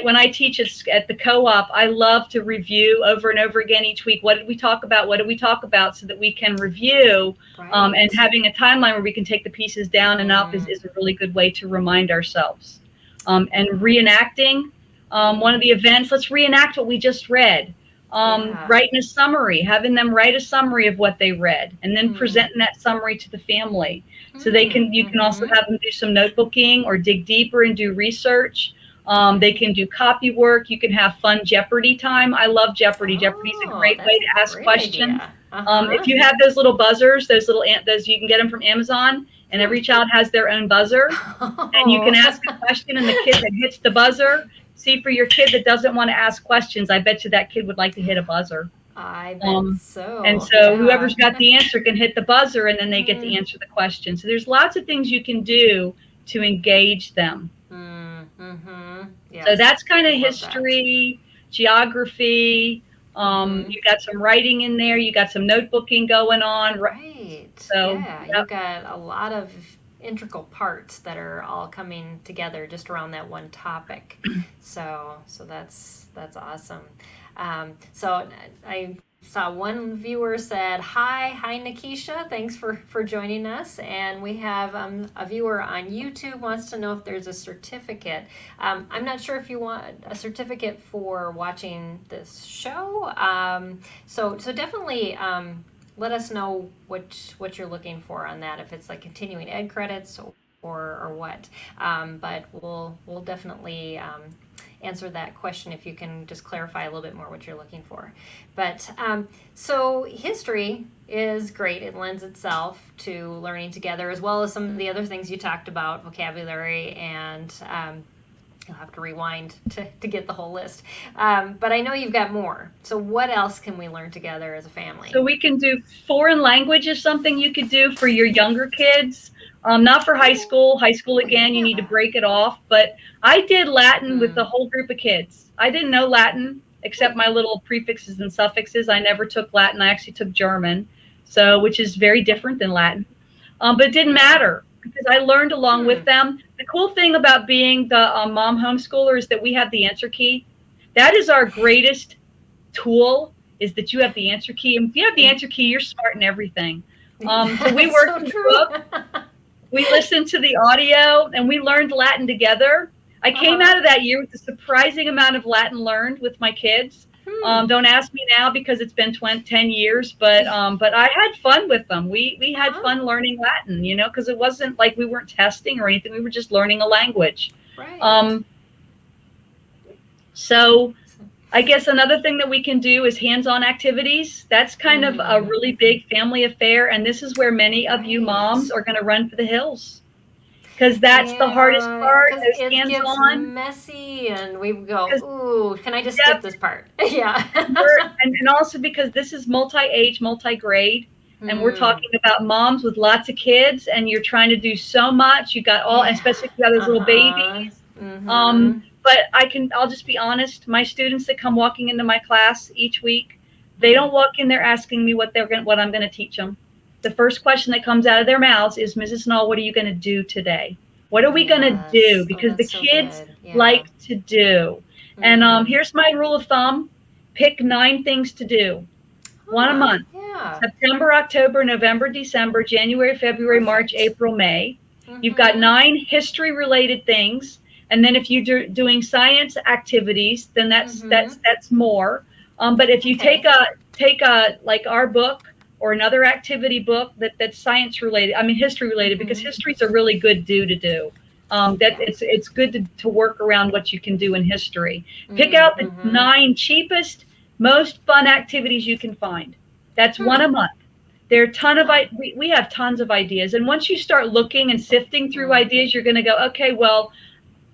When I teach at the co-op, I love to review over and over again each week. What did we talk about? What did we talk about? So that we can review. And Right. having a timeline where we can take the pieces down and up Mm. is a really good way to remind ourselves. And reenacting. One of the events, let's reenact what we just read. Yeah. Writing a summary, having them write a summary of what they read, and then Mm. presenting that summary to the family. So Mm. you can also Mm-hmm. have them do some notebooking or dig deeper and do research. They Right. can do copy work. You can have fun Jeopardy time. I love Jeopardy. Jeopardy is a Oh, great way that's a to ask great questions. idea. Uh-huh. If you have those little buzzers, those you can get them from Amazon, and Hmm. every child has their own buzzer, and you can ask a Oh. question, and the kid that hits the buzzer. See, for your kid that doesn't want to ask questions, I bet you that kid would like to hit a buzzer. I bet Um, and so. so Yeah. whoever's got the answer can hit the buzzer, and then they get to Mm. answer the question. So there's lots of things you can do to engage them. Mm. Mm-hmm. So Yes. that's kind I of love that. history, geography. Mm-hmm. You got some writing in there. You got some notebooking going on. Right. So, Yeah. yep. You've got a lot of integral parts that are all coming together just around that one topic. So that's awesome. So I saw one viewer said, hi Nikisha, thanks for joining us. And we have a viewer on YouTube wants to know if there's a certificate. I'm not sure if you want a certificate for watching this show. So definitely let us know what you're looking for on that, if it's like continuing ed credits or what. But we'll definitely answer that question if you can just clarify a little bit more what you're looking for. But so history is great. It lends itself to learning together, as well as some of the other things you talked about, vocabulary and you'll have to rewind to get the whole list. But I know you've got more. So what else can we learn together as a family? So we can do foreign language is something you could do for your younger kids. Not for high school. High school, Oh, again, you need to yeah. break it off. But I did Latin with the Mm. whole group of kids. I didn't know Latin except my little prefixes and suffixes. I never took Latin. I actually took German, which is very different than Latin. But it didn't Yeah. matter because I learned along Hmm. with them. The cool thing about being the mom homeschooler is that we have the answer key. That is our greatest tool, is that you have the answer key. And if you have the answer key, you're smart in everything. So we That's worked so in the true. book, we listened to the audio, and we learned Latin together. I came Uh-huh. out of that year with a surprising amount of Latin learned with my kids. Hmm. Don't ask me now because it's been 10 years, but I had fun with them. We had Uh-huh. fun learning Latin, because it wasn't like we weren't testing or anything. We were just learning a language. Right. Um, so I guess another thing that we can do is hands-on activities. That's kind of a Mm. really big family affair, and this is where many of you moms Right. are going to run for the hills because that's the hardest Yeah, part, because is it gets hands-on. messy, and we go, Because ooh, can I just skip yep, this part? Yeah. and also because this is multi-age, multi-grade, and we're Hmm. talking about moms with lots of kids, and you're trying to do so much. You got Yeah. especially if you got those little Uh-huh. babies. Mm-hmm. But I'll just be honest. My students that come walking into my class each week, They don't walk in there asking me what I'm going to teach them. The first question that comes out of their mouths is, Mrs. Knoll, what are you going to do today? What are we going to do? Yes. Oh, Because the that's so kids good. Yeah. like to do. And Mm-hmm. here's my rule of thumb. Pick 9 things to do. One a month. Yeah. September, October, November, December, January, February, March, Perfect. April, May. You've got Mm-hmm. 9 history-related things. And then if you're doing science activities, then that's Mm-hmm. more. But if you Okay. take a like our book or another activity book that's science related, I mean history related, because Mm-hmm. history is a really good to do. That Yeah. it's good to work around what you can do in history. Pick out the Mm-hmm. 9 cheapest, most fun activities you can find. That's one Hmm. a month. There are a ton of Huh. we have tons of ideas, and once you start looking and sifting through Mm. ideas, you're going to go, okay, well,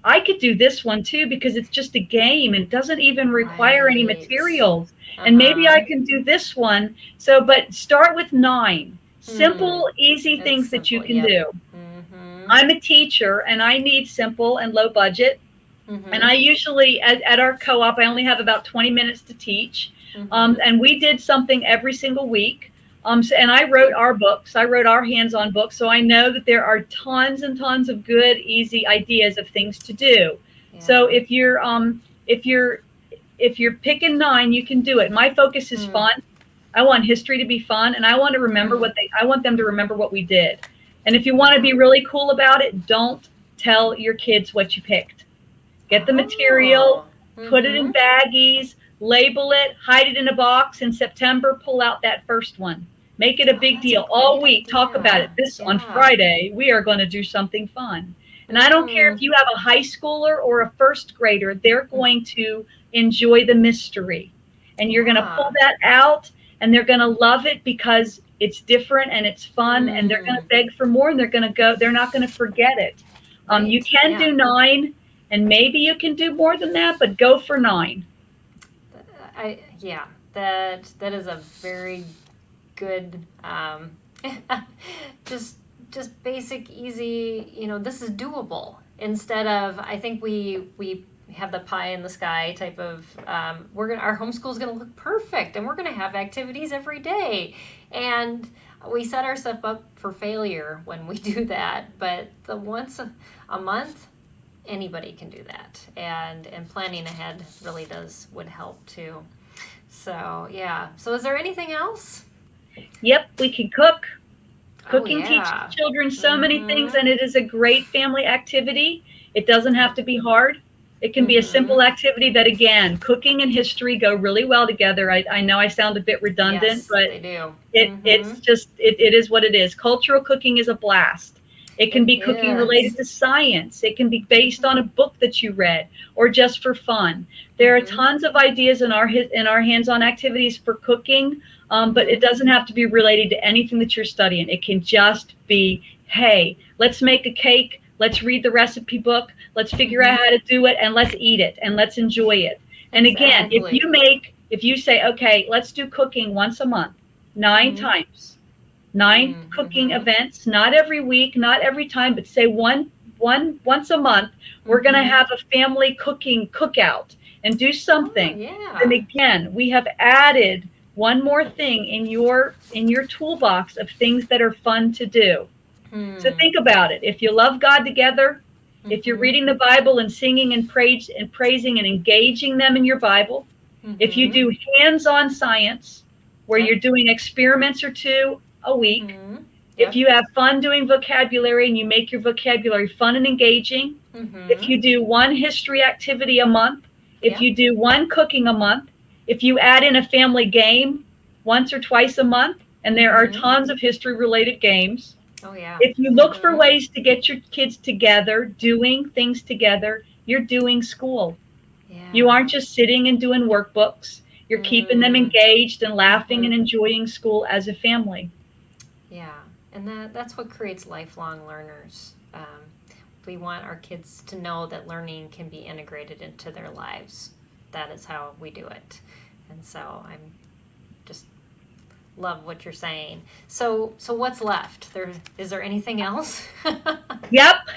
I could do this one too because it's just a game and it doesn't even require any Right. materials. And maybe Uh-huh. I can do this one. So, but start with 9 Hmm. simple, easy It's things that you simple. can Yep. do. Mm-hmm. I'm a teacher and I need simple and low budget. And Mm-hmm. I usually, at our co-op, I only have about 20 minutes to teach. Mm-hmm. And we did something every single week. And I wrote our books. I wrote our hands-on books. So I know that there are tons and tons of good, easy ideas of things to do. So Yeah. if you're if you're picking 9, you can do it. My focus is Mm. fun. I want history to be fun, and I want to remember Mm. I want them to remember what we did. And if you want to Yeah. be really cool about it, don't tell your kids what you picked. Get the material, Oh. put it in Mm-hmm. baggies, label it, hide it in a box. In September, pull out that first one. Make it a Oh, big that's a deal. All great week, talk about it. idea. This on Yeah. Friday, we are going to do something fun. And I don't care if Mm. you have a high schooler or a first grader, they're going to enjoy the mystery. And you're going to pull Yeah. that out and they're going to love it because it's different and it's fun and they're going to Mm. beg for more and they're not going to forget it. You Right. can Yeah. do 9 and maybe you can do more than that, but go for 9. Yeah. That is a very good just basic easy, this is doable, instead of, I think we have the pie in the sky type of, our homeschool is going to look perfect and we're going to have activities every day, and we set ourselves up for failure when we do that. But the once a month, anybody can do that, and planning ahead really would help too. So yeah, so is there anything else? Yep, we can cook. Oh Cooking teaches yeah. children so many things, Mhm. and it is a great family activity. It doesn't Yeah. have to be hard. It can be a simple Mhm. activity that, again, cooking and history go really well together. I know I sound a bit redundant, Yes, but they do. it's Mhm. just, it is what it is. Cultural cooking is a blast. It can It be cooking related is. to science. It can be based on Mhm. a book that you read or just for fun. There are Mhm. tons of ideas in our hands-on activities for cooking, but it Mhm. doesn't have to be related to anything that you're studying. It can just be, hey, let's make a cake. Let's read the recipe book. Let's figure out Mhm. how to do it and let's eat it and let's enjoy it. And again, Exactly. if you say, okay, let's do cooking once a month, 9 Mhm. times, 9 cooking Mhm. events, not every week, not every time, but say once a month, we're going to Mhm. have a family cooking cookout and do Oh something. Then yeah. again, we have added one more thing in your toolbox of things that are fun to do. So Hmm. think about it. If you love God together, if you're Mhm. reading the Bible and singing and praising and engaging them in your Bible, if you Mhm. do hands-on science where Yep. you're doing experiments or 2 a week, Mhm. if Yep. you have fun doing vocabulary and you make your vocabulary fun and engaging, if Mhm. you do one history activity a month, if Yep. you do one cooking a month, if you add in a family game once or twice a month, and there are Mhm. tons of history related games, Oh yeah. if you look for Mhm. ways to get your kids together, doing things together, you're doing school. You Yeah. aren't just sitting and doing workbooks. You're keeping them Mm. engaged and laughing and Mhm. enjoying school as a family. Yeah, and that's what creates lifelong learners. We want our kids to know that learning can be integrated into their lives. That is how we do it. And so I'm just love what you're saying. So what's left? Is there anything else? Yep, the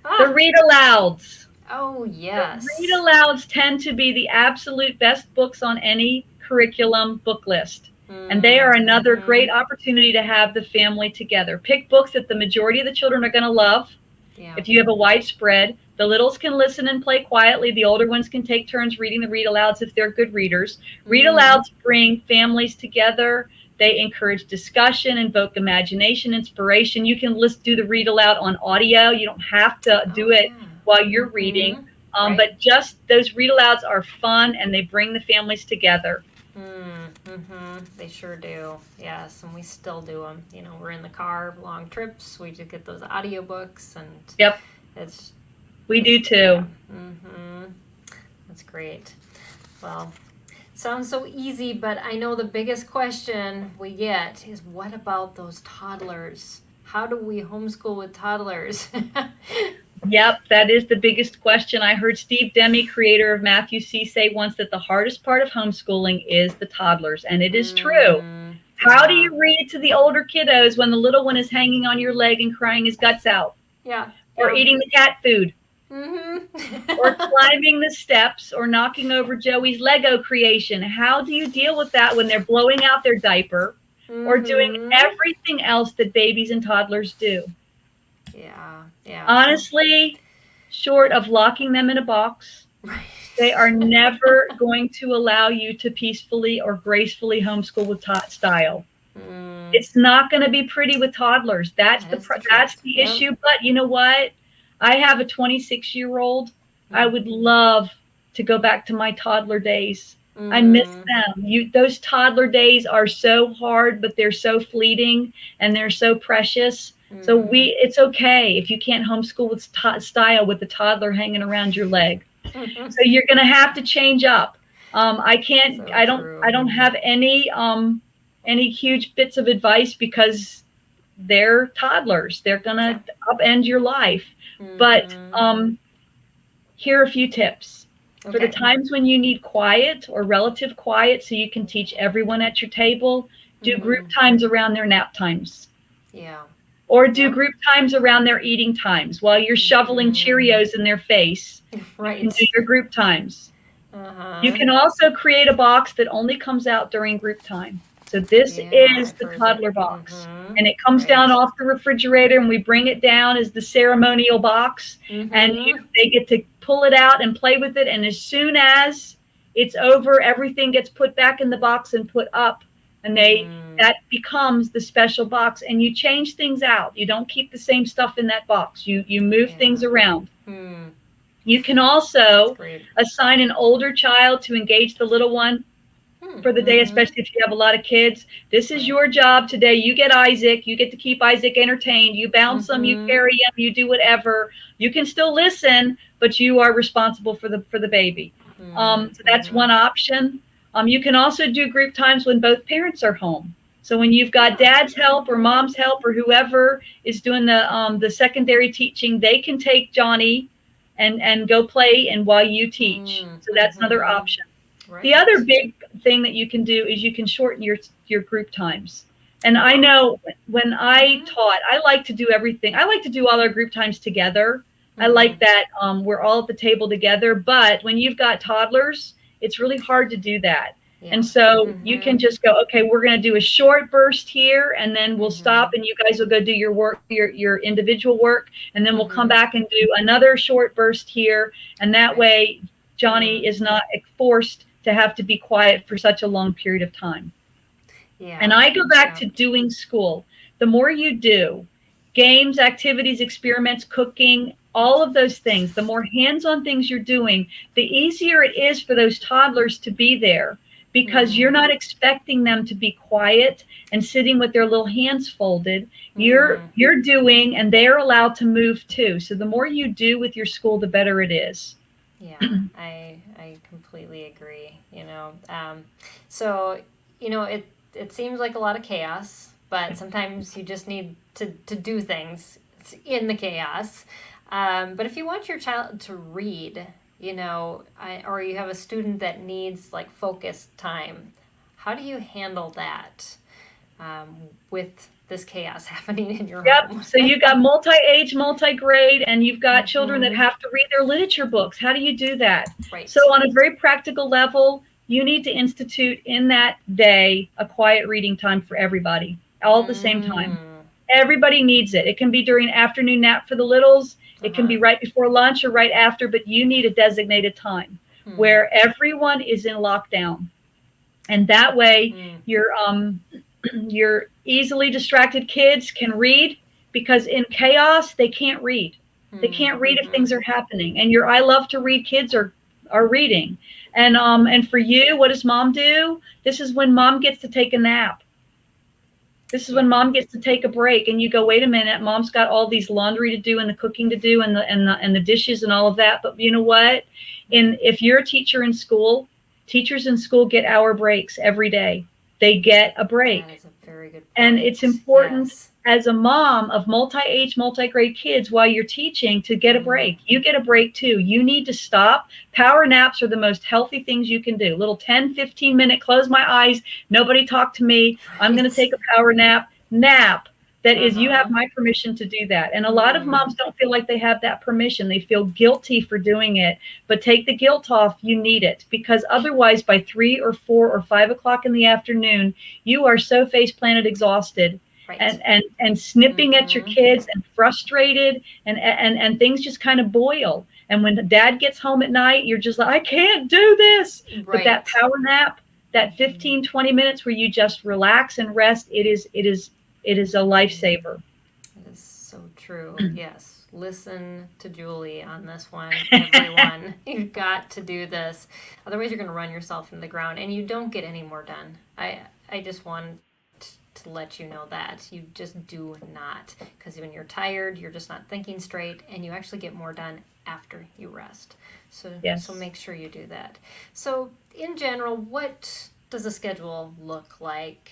Ah, read alouds. oh The read yes. alouds tend to be the absolute best books on any curriculum book list. And they are another great opportunity to have the family together. Pick books that the majority of the children are going to love. Yeah. If you have a widespread, the littles can listen and play quietly. The older ones can take turns reading the read-alouds if they're good readers. Read-alouds bring families together. They encourage discussion, invoke imagination, inspiration. You can do the read-aloud on audio. You don't have to do it while you're reading. Right. But just those read-alouds are fun, and they bring the families together. They sure do. Yes, and we still do them. You know, we're in the car, long trips. We just get those audiobooks, and yep, we do too. Yeah. That's great. Well, sounds so easy, but I know the biggest question we get is, what about those toddlers? How do we homeschool with toddlers? Yep, that is the biggest question. I heard Steve Demme, creator of Matthew C., say once that the hardest part of homeschooling is the toddlers, and it is true. How do you read to the older kiddos when the little one is hanging on your leg and crying his guts out? Yeah. Or eating the cat food? Or climbing the steps, or knocking over Joey's Lego creation? How do you deal with that when they're blowing out their diaper or doing everything else that babies and toddlers do? Yeah. Honestly, short of locking them in a box, they are never going to allow you to peacefully or gracefully homeschool with style. It's not going to be pretty with toddlers. That's the issue. But you know what? I have a 26-year-old. I would love to go back to my toddler days. I miss them. Those toddler days are so hard, but they're so fleeting and they're so precious. So it's okay if you can't homeschool with style with the toddler hanging around your leg. So you're going to have to change up. I don't have any huge bits of advice because they're toddlers. They're going to upend your life. But here are a few tips. For the times when you need quiet or relative quiet so you can teach everyone at your table, do group times around their nap times. Yeah. Or do group times around their eating times. While you're shoveling Cheerios in their face, you can do your group times. You can also create a box that only comes out during group time. So this is the toddler box. And it comes down off the refrigerator, and we bring it down as the ceremonial box. And they get to pull it out and play with it. And as soon as it's over, everything gets put back in the box and put up. And that becomes the special box, and you change things out. You don't keep the same stuff in that box. You move things around. You can also assign an older child to engage the little one for the day, especially if you have a lot of kids. This is your job today. You get Isaac. You get to keep Isaac entertained. You bounce him, you carry him, you do whatever. You can still listen, but you are responsible for the baby. So that's one option. You can also do group times when both parents are home. So when you've got dad's help or mom's help or whoever is doing the secondary teaching, they can take Johnny and go play and while you teach. So that's another option. The other big thing that you can do is you can shorten your group times. And I know when I taught, I like to do everything. I like to do all our group times together. I like that we're all at the table together. But when you've got toddlers, it's really hard to do that. And so you can just go, okay, we're going to do a short burst here, and then we'll stop, and you guys will go do your work, your individual work, and then we'll come back and do another short burst here. And that way, Johnny is not forced to have to be quiet for such a long period of time. And I go back to doing school. The more you do, games, activities, experiments, cooking, all of those things, the more hands-on things you're doing, the easier it is for those toddlers to be there, because you're not expecting them to be quiet and sitting with their little hands folded. You're doing, and they're allowed to move too. So the more you do with your school, the better it is. Yeah, I completely agree. So it seems like a lot of chaos, but sometimes you just need to do things in the chaos. But if you want your child to read, or you have a student that needs like focused time, how do you handle that with this chaos happening in your home? So you got multi-age, multi-grade, and you've got children that have to read their literature books. How do you do that? So on a very practical level, you need to institute in that day a quiet reading time for everybody, all at the same time. Everybody needs it. It can be during afternoon nap for the littles. It can be right before lunch or right after, but you need a designated time where everyone is in lockdown. And that way your easily distracted kids can read, because in chaos, they can't read. They can't read if things are happening. And your I love to read kids are reading. And for you, what does mom do? This is when mom gets to take a nap. This is when mom gets to take a break, and you go, wait a minute, mom's got all these laundry to do and the cooking to do and the dishes and all of that. But you know what? If you're a teacher in school, teachers in school get hour breaks every day. They get a break. That is a very good point. And it's important as a mom of multi-age, multi-grade kids, while you're teaching, to get a break. You get a break too. You need to stop. Power naps are the most healthy things you can do. Little 10, 15-minute, close my eyes, nobody talk to me, I'm going to take a power nap. That is, you have my permission to do that. And a lot of moms don't feel like they have that permission. They feel guilty for doing it. But take the guilt off. You need it. Because otherwise, by 3 or 4 or 5 o'clock in the afternoon, you are so face-planted exhausted. And snipping at your kids and frustrated, and things just kind of boil. And when dad gets home at night, you're just like, I can't do this. But that power nap, that 15, 20 minutes where you just relax and rest, it is a lifesaver. It is so true. Yes. Listen to Julie on this one, everyone. You've got to do this. Otherwise, you're going to run yourself into the ground, and you don't get any more done. I just want to let you know that. You just do not. Because when you're tired, you're just not thinking straight, and you actually get more done after you rest. So make sure you do that. So in general, what does a schedule look like,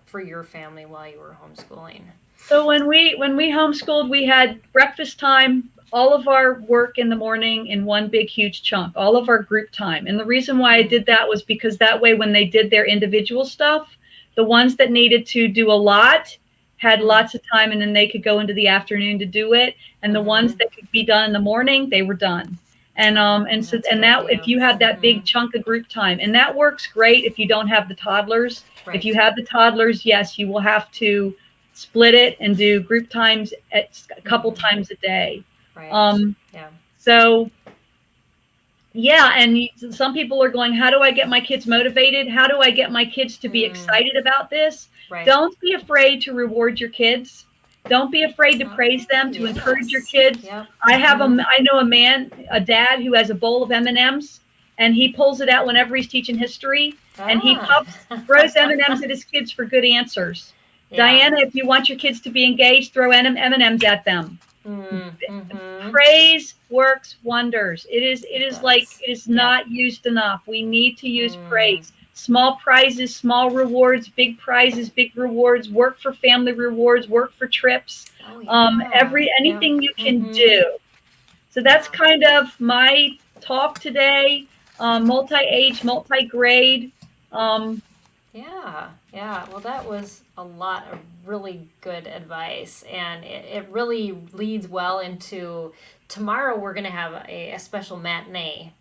for your family while you were homeschooling? So when we homeschooled, we had breakfast time, all of our work in the morning in one big, huge chunk, all of our group time. And the reason why I did that was because that way, when they did their individual stuff, the ones that needed to do a lot had lots of time, and then they could go into the afternoon to do it. And the ones that could be done in the morning, they were done. And that if you had that big chunk of group time, and that works great if you don't have the toddlers. Right. If you have the toddlers, yes, you will have to split it and do group times a couple times a day. Right. So and some people are going, how do I get my kids motivated? How do I get my kids to be excited about this? Right. Don't be afraid to reward your kids. Don't be afraid to praise them, to encourage your kids. Yep. I know a dad who has a bowl of M&Ms, and he pulls it out whenever he's teaching history, and he throws M&Ms at his kids for good answers. Yeah. Diana, if you want your kids to be engaged, throw M&Ms at them. Praise works wonders. It is not used enough. We need to use praise. Small prizes, small rewards, big prizes, big rewards, work for family rewards, work for trips, anything you can do. So that's kind of my talk today, multi-age, multi-grade. Well, that was a lot of really good advice, and it really leads well into tomorrow. We're going to have a special matinee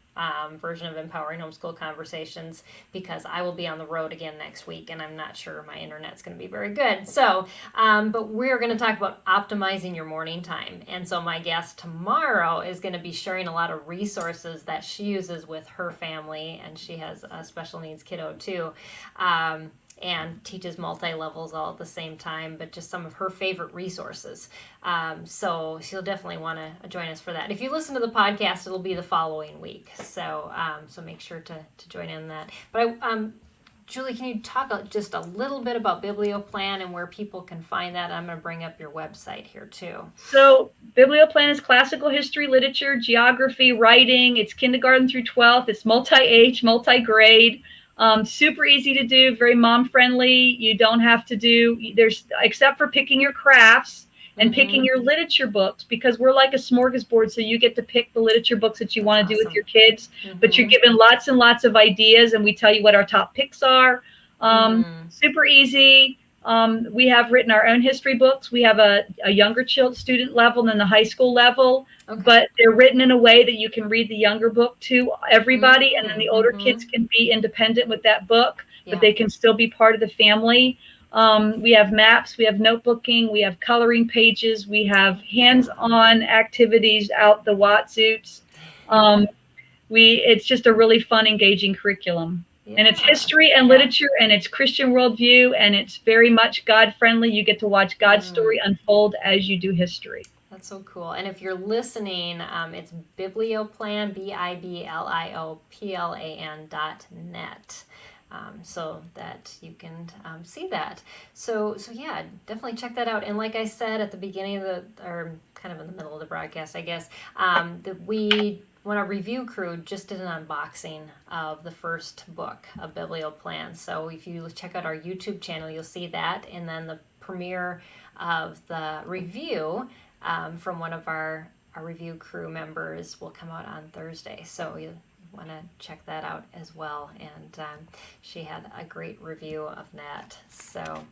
version of Empowering Homeschool Conversations, because I will be on the road again next week, and I'm not sure my internet's going to be very good. So, but we're going to talk about optimizing your morning time. And so my guest tomorrow is going to be sharing a lot of resources that she uses with her family, and she has a special needs kiddo too. And teaches multi-levels all at the same time, but just some of her favorite resources. So she'll definitely want to join us for that. If you listen to the podcast, it'll be the following week. So make sure to join in that. But Julie, can you talk just a little bit about BiblioPlan and where people can find that? I'm going to bring up your website here too. So BiblioPlan is classical history, literature, geography, writing. It's kindergarten through 12th. It's multi-age, multi-grade. Super easy to do, very mom friendly. You don't have to except for picking your crafts and picking your literature books, because we're like a smorgasbord. So you get to pick the literature books that you want to do with your kids, but you're given lots and lots of ideas, and we tell you what our top picks are. Super easy. We have written our own history books. We have a younger student level than the high school level, but they're written in a way that you can read the younger book to everybody, and then the older kids can be independent with that book, but they can still be part of the family. We have maps, we have notebooking, we have coloring pages, we have hands-on activities out the Watsoots. It's just a really fun, engaging curriculum. And it's history and literature, and it's Christian worldview, and it's very much God-friendly. You get to watch God's story unfold as you do history. That's so cool. And if you're listening, it's BiblioPlan, BiblioPlan.net. So that you can see that. So yeah, definitely check that out. And like I said at the beginning of or kind of in the middle of the broadcast, I guess, when our review crew just did an unboxing of the first book of BiblioPlan. So if you check out our YouTube channel, you'll see that. And then the premiere of the review from one of our review crew members will come out on Thursday. So you want to check that out as well. And she had a great review of that. So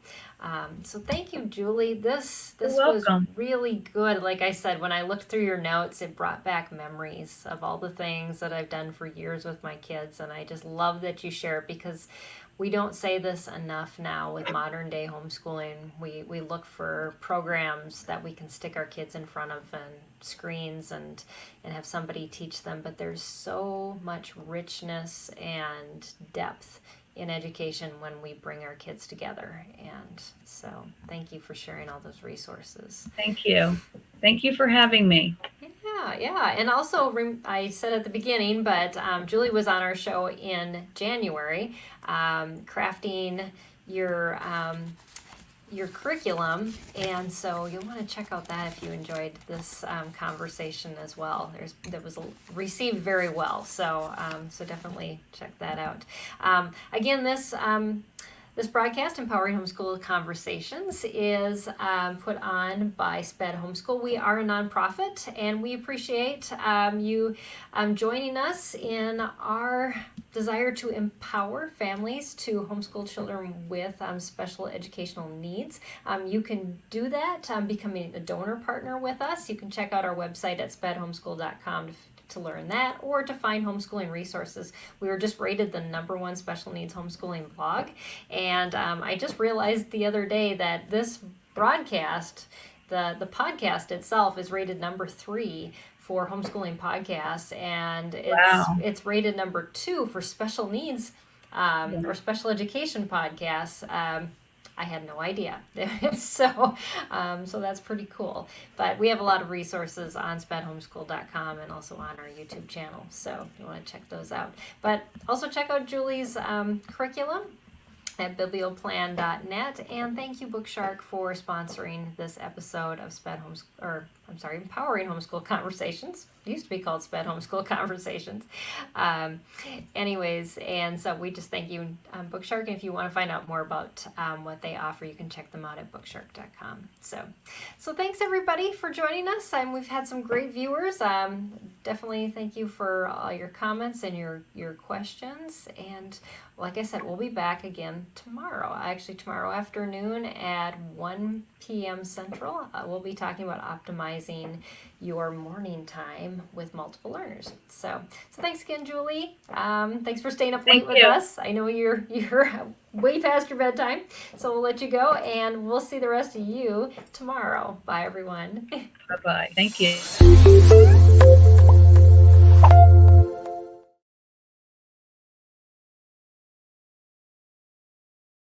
thank you, Julie. This was really good. Like I said, when I looked through your notes, it brought back memories of all the things that I've done for years with my kids. And I just love that you share it, because we don't say this enough now with modern day homeschooling. We look for programs that we can stick our kids in front of and screens and have somebody teach them, but there's so much richness and depth in education when we bring our kids together. And so thank you for sharing all those resources. Thank you. Thank you for having me. Yeah. And also, I said at the beginning, but Julie was on our show in January, crafting your curriculum, and so you'll want to check out that if you enjoyed this conversation as well. That was received very well, so definitely check that out. Again, this broadcast, Empowering Homeschool Conversations, is put on by SPED Homeschool. We are a nonprofit, and we appreciate you joining us in our desire to empower families to homeschool children with special educational needs. You can do that becoming a donor partner with us. You can check out our website at spedhomeschool.com to learn that, or to find homeschooling resources. We were just rated the #1 special needs homeschooling blog, and I just realized the other day that this broadcast, the podcast itself, is rated #3 for homeschooling podcasts, and it's rated #2 for special needs or special education podcasts. I had no idea. So that's pretty cool. But we have a lot of resources on spedhomeschool.com and also on our YouTube channel. So if you want to check those out. But also check out Julie's curriculum at BiblioPlan.net. And thank you, Bookshark, for sponsoring this episode of Empowering Homeschool Conversations. It used to be called SPED Homeschool Conversations. Anyways, and so we just thank you, Bookshark. And if you want to find out more about what they offer, you can check them out at bookshark.com. So thanks, everybody, for joining us. We've had some great viewers. Definitely thank you for all your comments and your questions. And like I said, we'll be back again tomorrow. Actually, tomorrow afternoon at 1 p.m. Central. We'll be talking about optimizing your morning time with multiple learners. So thanks again, Julie. Thanks for staying up late with us. I know you're way past your bedtime, so we'll let you go, and we'll see the rest of you tomorrow. Bye, everyone. Bye-bye. Thank you.